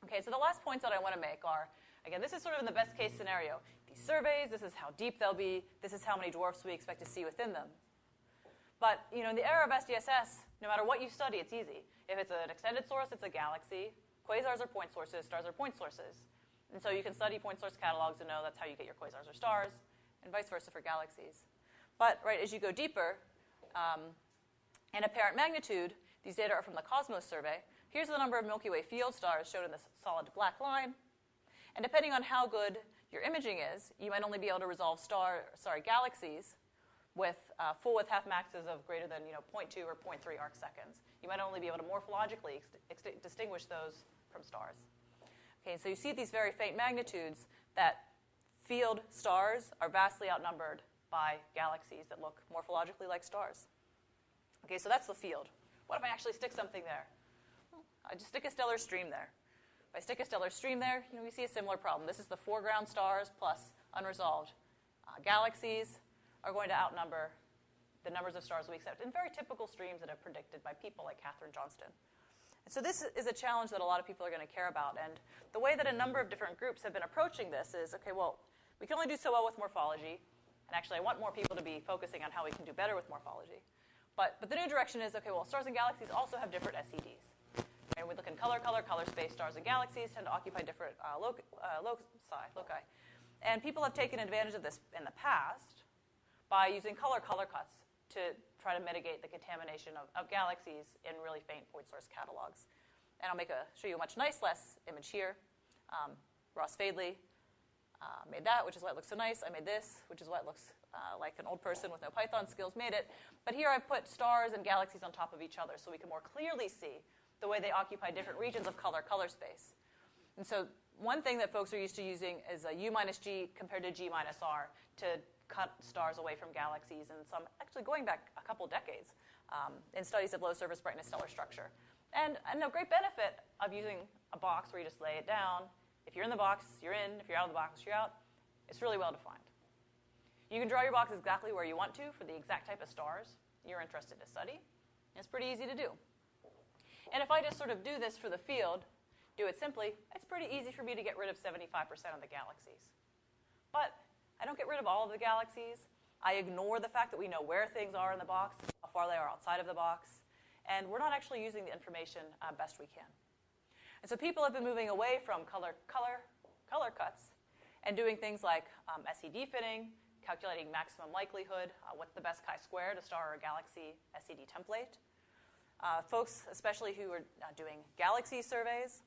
B: Okay, so the last points that I want to make are, again, this is sort of in the best case scenario. These surveys, this is how deep they'll be, this is how many dwarfs we expect to see within them. But, in the era of SDSS, no matter what you study, it's easy. If it's an extended source, it's a galaxy. Quasars are point sources, stars are point sources. And so you can study point source catalogs and know that's how you get your quasars or stars, and vice versa for galaxies. But, right, as you go deeper, in apparent magnitude, these data are from the Cosmos survey. Here's the number of Milky Way field stars shown in this solid black line. And depending on how good your imaging is, you might only be able to resolve galaxies with full width half maxes of greater than 0.2 or 0.3 arc seconds. You might only be able to morphologically distinguish those from stars. Okay, so you see these very faint magnitudes that field stars are vastly outnumbered by galaxies that look morphologically like stars. Okay, so that's the field. What if I actually stick something there? Well, I just stick a stellar stream there. If I stick a stellar stream there, we see a similar problem. This is the foreground stars plus unresolved galaxies are going to outnumber the numbers of stars we accept in very typical streams that are predicted by people like Katherine Johnston. And so this is a challenge that a lot of people are going to care about. And the way that a number of different groups have been approaching this is, okay, well, we can only do so well with morphology. And actually, I want more people to be focusing on how we can do better with morphology. But the new direction is, okay, well, stars and galaxies also have different SEDs. And we look in color space, stars and galaxies tend to occupy different loci. And people have taken advantage of this in the past by using color cuts to try to mitigate the contamination of galaxies in really faint point source catalogs. And I'll show you a much less image here. Ross Fadley made that, which is why it looks so nice. I made this, which is why it looks like an old person with no Python skills made it. But here I've put stars and galaxies on top of each other so we can more clearly see the way they occupy different regions of color space. And so one thing that folks are used to using is a U minus G compared to G minus R to cut stars away from galaxies, and some actually going back a couple decades in studies of low surface brightness stellar structure. And a great benefit of using a box where you just lay it down. If you're in the box, you're in. If you're out of the box, you're out. It's really well defined. You can draw your box exactly where you want to for the exact type of stars you're interested to study. It's pretty easy to do. And if I just sort of do this for the field, do it simply, it's pretty easy for me to get rid of 75% of the galaxies. But I don't get rid of all of the galaxies. I ignore the fact that we know where things are in the box, how far they are outside of the box, and we're not actually using the information best we can. And so people have been moving away from color cuts and doing things like SED fitting, calculating maximum likelihood, what's the best chi-square to star or galaxy SED template. Folks, especially who are doing galaxy surveys,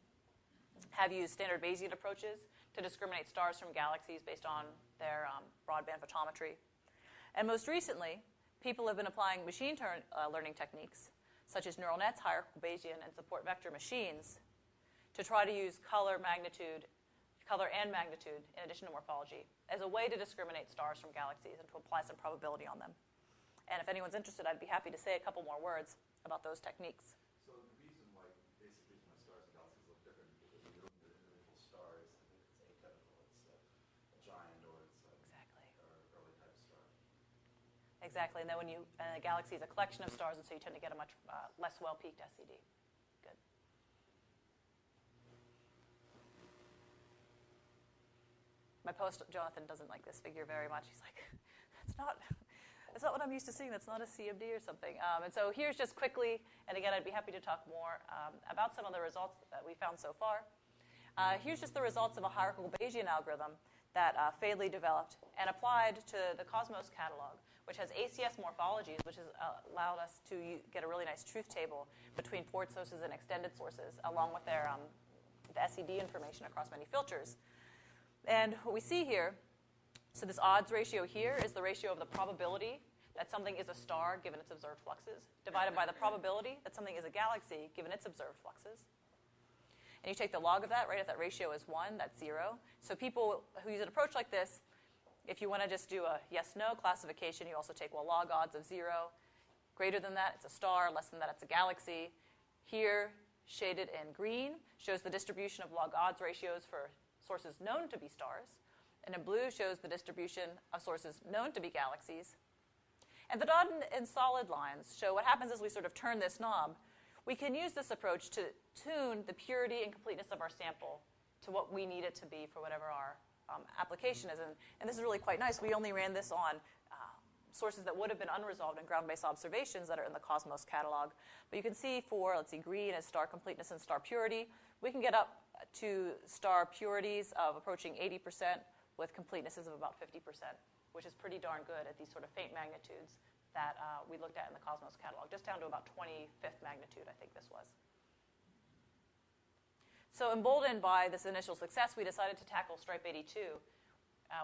B: have used standard Bayesian approaches to discriminate stars from galaxies based on their broadband photometry. And most recently, people have been applying machine learning techniques, such as neural nets, hierarchical Bayesian, and support vector machines, to try to use color and magnitude, in addition to morphology, as a way to discriminate stars from galaxies and to apply some probability on them. And if anyone's interested, I'd be happy to say a couple more words about those techniques.
C: So the reason why basic reason why stars and galaxies look different is because when you look at individual stars, it's atypical. It's a giant or it's an early type of star.
B: Exactly, and then a galaxy is a collection of stars, and so you tend to get a much less well-peaked SED. Good. My post, Jonathan, doesn't like this figure very much. He's like, that's not what I'm used to seeing. That's not a CMD or something. And so here's just quickly, and again, I'd be happy to talk more about some of the results that we found so far. Here's just the results of a hierarchical Bayesian algorithm that Fadley developed and applied to the Cosmos catalog, which has ACS morphologies, which has allowed us to get a really nice truth table between port sources and extended sources, along with their the SED information across many filters. And what we see here, so this odds ratio here is the ratio of the probability that something is a star given its observed fluxes, divided by the probability that something is a galaxy given its observed fluxes. And you take the log of that, right? If that ratio is 1, that's 0. So people who use an approach like this, if you want to just do a yes-no classification, you also take, well, log odds of 0. Greater than that, it's a star. Less than that, it's a galaxy. Here, shaded in green, shows the distribution of log odds ratios for sources known to be stars. And in blue shows the distribution of sources known to be galaxies. And the dotted and solid lines show what happens as we sort of turn this knob. We can use this approach to tune the purity and completeness of our sample to what we need it to be for whatever our application is. And this is really quite nice. We only ran this on sources that would have been unresolved in ground-based observations that are in the Cosmos catalog. But you can see for, let's see, green is star completeness and star purity. We can get up to star purities of approaching 80% with completenesses of about 50%, which is pretty darn good at these sort of faint magnitudes that we looked at in the Cosmos catalog, just down to about 25th magnitude, I think this was. So emboldened by this initial success, we decided to tackle Stripe 82,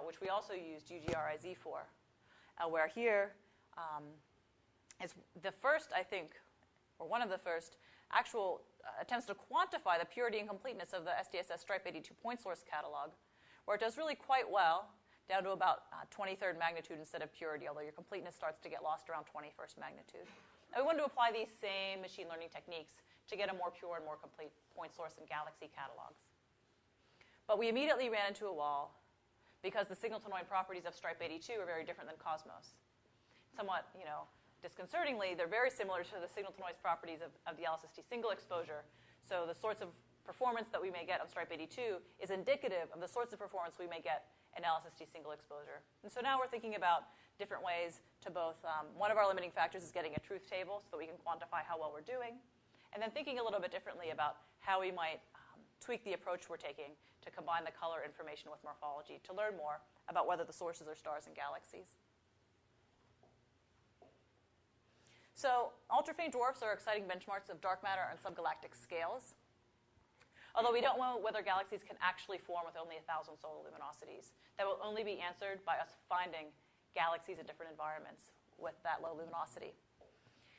B: which we also used UGRIZ for, where here is the first, I think, or one of the first actual attempts to quantify the purity and completeness of the SDSS Stripe 82 point source catalog, where it does really quite well, down to about 23rd magnitude instead of purity, although your completeness starts to get lost around 21st magnitude. And we wanted to apply these same machine learning techniques to get a more pure and more complete point source and galaxy catalogs. But we immediately ran into a wall because the signal-to-noise properties of Stripe 82 are very different than Cosmos. Somewhat, disconcertingly, they're very similar to the signal-to-noise properties of the LSST single exposure. So the sorts of performance that we may get on Stripe 82 is indicative of the sorts of performance we may get in LSST single exposure. And so now we're thinking about different ways to both, one of our limiting factors is getting a truth table so that we can quantify how well we're doing, and then thinking a little bit differently about how we might tweak the approach we're taking to combine the color information with morphology to learn more about whether the sources are stars and galaxies. So ultra-faint dwarfs are exciting benchmarks of dark matter on subgalactic scales. Although we don't know whether galaxies can actually form with only 1,000 solar luminosities. That will only be answered by us finding galaxies in different environments with that low luminosity.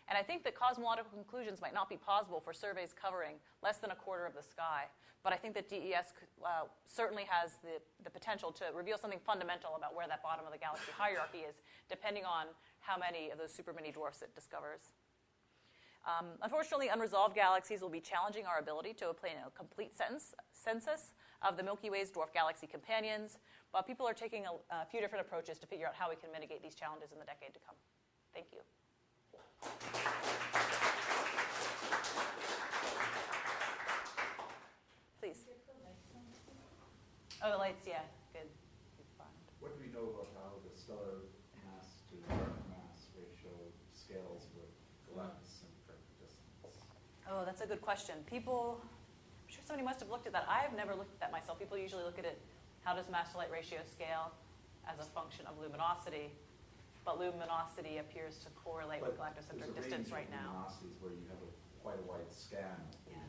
B: And I think that cosmological conclusions might not be possible for surveys covering less than a quarter of the sky, but I think that DES certainly has the potential to reveal something fundamental about where that bottom of the galaxy hierarchy is, depending on how many of those super mini dwarfs it discovers. Unfortunately, unresolved galaxies will be challenging our ability to obtain a complete census of the Milky Way's dwarf galaxy companions, but people are taking a few different approaches to figure out how we can mitigate these challenges in the decade to come. Thank you. Please. Oh, the lights, yeah, good.
C: What do we know about how the stellar mass to dark mass ratio scales with galactic-centric distance?
B: Oh, that's a good question. I'm sure somebody must have looked at that. I've never looked at that myself. People usually look at it, how does mass-to-light ratio scale as a function of luminosity? But luminosity appears to correlate with galactocentric distance right now.
C: Luminosities where you have quite a wide scan
B: Yeah.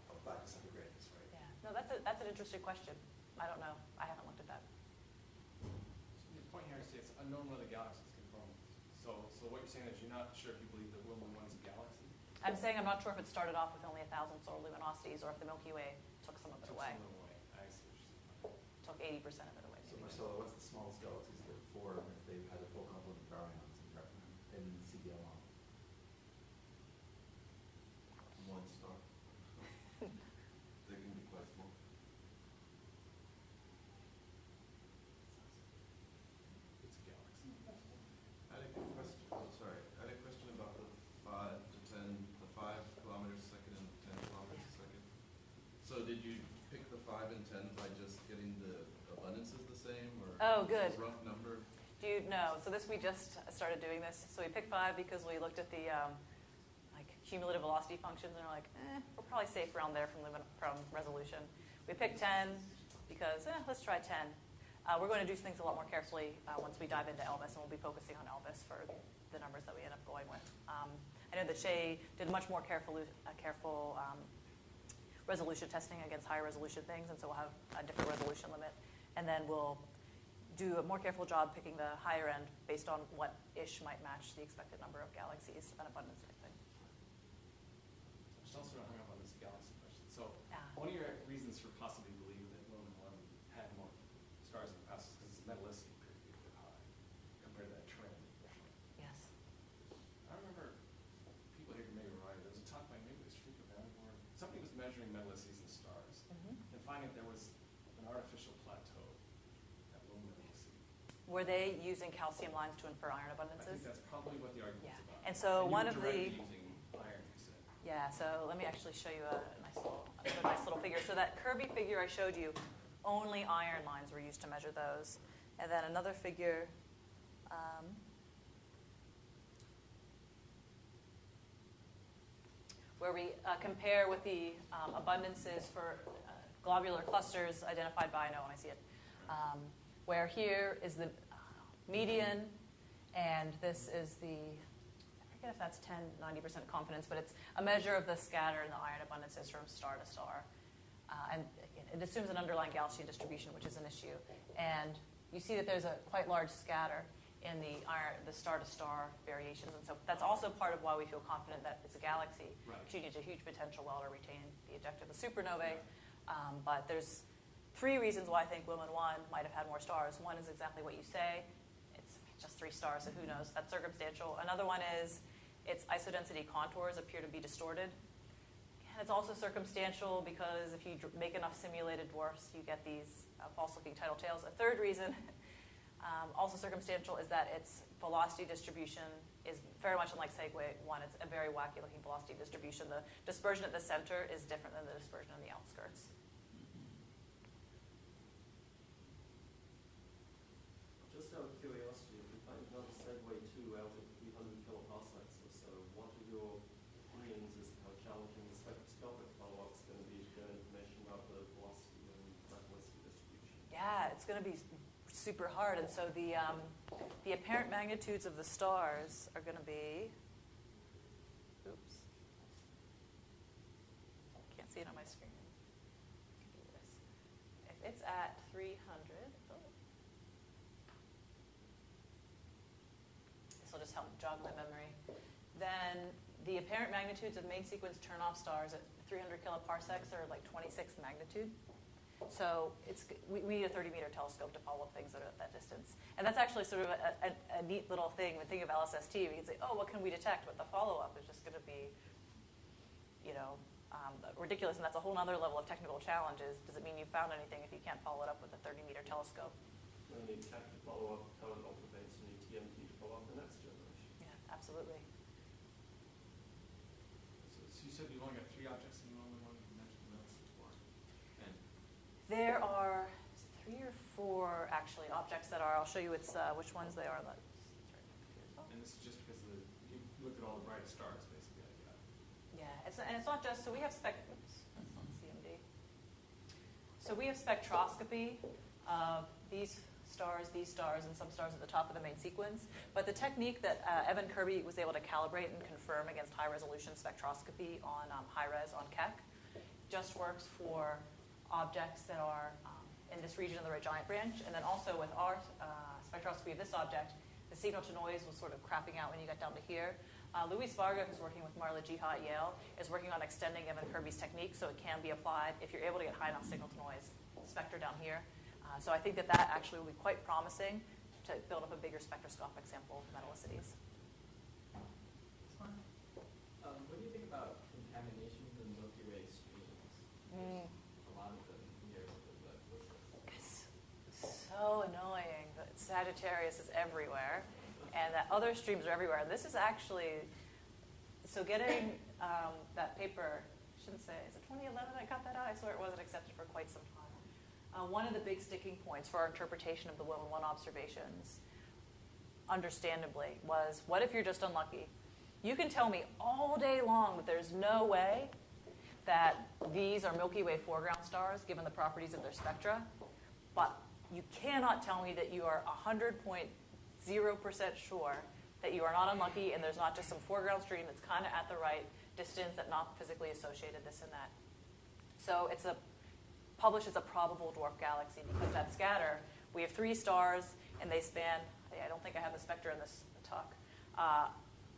C: of galactic-centric radius, right?
B: Yeah. No, that's an interesting question. I don't know. I haven't looked at that.
E: So the point here is it's unknown where the galaxies can form. So what you're saying is you're not sure if you believe that Wilma 1 is a galaxy?
B: I'm saying I'm not sure if it started off with only 1,000 solar luminosities or if the Milky Way took some of it away.
E: I see what you're saying.
B: Took 80% of it away.
C: So Marcella, what's the smallest galaxies that form if they've had a full complement of baryons in CDL model?
F: 1 star. They can be quite small.
E: It's a galaxy.
F: I had a question. Oh, sorry. I had a question about the 5 to 10, the 5 kilometers a second and 10 kilometers a second. So did you pick the 5 and 10 by just getting the abundances the same, or
B: Oh, good.
F: a rough number?
B: So we just started doing this. So we picked 5 because we looked at the cumulative velocity functions and we're like, we're probably safe around there from resolution. We picked 10 because let's try 10. We're going to do things a lot more carefully once we dive into Elvis, and we'll be focusing on Elvis for the numbers that we end up going with. I know that Shay did much more careful resolution testing against higher resolution things, and so we'll have a different resolution limit. And then we'll do a more careful job picking the higher end based on what ish might match the expected number of galaxies, an abundance type thing.
E: I'm still sort of hung up on this galaxy question. So
B: Yeah.
E: one of your reasons for possibly believing that Wilma 1 had more stars in the past is because its metallicity appeared to be a bit high compared to that trend.
B: Yes.
E: I remember people here maybe were right. There was a talk by maybe it was Friedrich Vandenborg. Somebody was measuring metallicities in stars and finding that there was an artificial plateau at low metallicity.
B: Were they using calcium lines to infer iron
E: I
B: abundances?
E: think that's probably what the argument
B: Yeah.
E: was about.
B: And so
E: you
B: one
E: were
B: of
E: directly
B: the-
E: using iron, you said.
B: Yeah, so let me actually show you another nice little figure. So that Kirby figure I showed you, only iron lines were used to measure those. And then another figure, where we compare with the abundances for globular clusters identified by, I know when I see it, where here is the median, and this is the, I forget if that's 10, 90% confidence, but it's a measure of the scatter in the iron abundances from star to star. And it assumes an underlying Gaussian distribution, which is an issue. And you see that there's a quite large scatter in the star-to-star variations. And so that's also part of why we feel confident that it's a galaxy.
E: Right.
B: Because you need a huge potential well to retain the ejecta of the supernovae. But there's 3 reasons why I think Wilma 1 might have had more stars. One is exactly what you say. It's just 3 stars, so who knows? That's circumstantial. Another one is its isodensity contours appear to be distorted. And it's also circumstantial because if you make enough simulated dwarfs, you get these false-looking tidal tails. A third reason, also circumstantial, is that its velocity distribution is very much unlike Segway 1. It's a very wacky-looking velocity distribution. The dispersion at the center is different than the dispersion on the outskirts.
G: Just out of curiosity, if we find another Segway 2 out at 300 kiloparsecs or so, what are your readings as to how challenging the spectroscopic follow-up is going to be to get information about the velocity and metallicity distribution?
B: Yeah, it's going to be super hard. And so the apparent magnitudes of the stars are going to be, oops, can't see it on my screen. If it's at 300, this will just help jog my memory. Then the apparent magnitudes of main sequence turn-off stars at 300 kiloparsecs are like 26th magnitude. So we need a 30-meter telescope to follow up things that are at that distance. And that's actually sort of a neat little thing. When thinking of LSST, we can say, oh, what can we detect? But the follow-up is just going to be, ridiculous. And that's a whole other level of technical challenges. Does it mean you found anything if you can't follow it up with a 30-meter telescope?
G: You need TAC to follow up current observations, you need TMT to follow up the next generation.
B: Yeah, absolutely.
E: So you said you only got 3 objects, and you only one you mentioned the rest before. And
B: There are 3 or 4, actually, objects that are, I'll show you which ones they are.
E: and this is just because you looked at all the brightest stars, basically.
B: Yeah, and it's not just, so we have oops, that's not CMD. So we have spectroscopy of these stars, and some stars at the top of the main sequence. But the technique that Evan Kirby was able to calibrate and confirm against high-resolution spectroscopy on high-res on Keck just works for objects that are in this region of the red giant branch. And then also with our spectroscopy of this object, the signal to noise was sort of crapping out when you got down to here. Luis Varga, who's working with Marla Jiha at Yale, is working on extending Evan Kirby's technique so it can be applied if you're able to get high enough signal to noise spectra down here. So I think that actually will be quite promising to build up a bigger spectroscopic sample of metallicities.
H: What do you think about contamination in the Milky Way streams? There's a lot of them near the
B: It's so annoying that Sagittarius is everywhere, and that other streams are everywhere. And this is actually, so getting that paper, I shouldn't say, is it 2011 I got that out? I swear it wasn't accepted for quite some time. One of the big sticking points for our interpretation of the 1-1 observations, understandably, was what if you're just unlucky? You can tell me all day long that there's no way that these are Milky Way foreground stars, given the properties of their spectra, but you cannot tell me that you are 100.0% sure that you are not unlucky and there's not just some foreground stream that's kind of at the right distance that not physically associated this and that. So it's published as a probable dwarf galaxy because that scatter, we have 3 stars and they span, I don't think I have the spectra in this talk,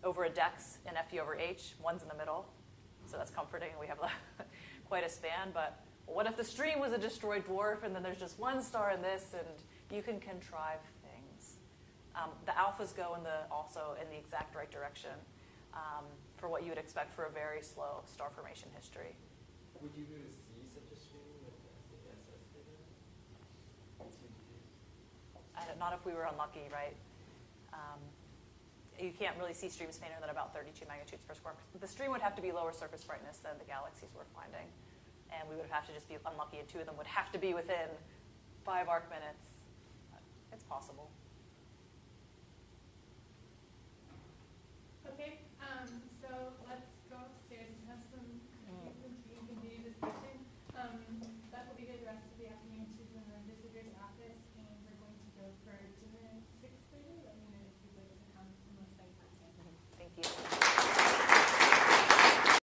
B: over a dex in FE over H, one's in the middle, so that's comforting. We have quite a span, but what if the stream was a destroyed dwarf and then there's just one star in this, and you can contrive things. The alphas go also in the exact right direction for what you would expect for a very slow star formation history.
H: Would you be able to see such a stream with SSS data?
B: Not if we were unlucky, right? You can't really see streams fainter than about 32 magnitudes per square. The stream would have to be lower surface brightness than the galaxies we're finding. And we would have to just be unlucky, and 2 of them would have to be within 5 arc minutes. It's possible.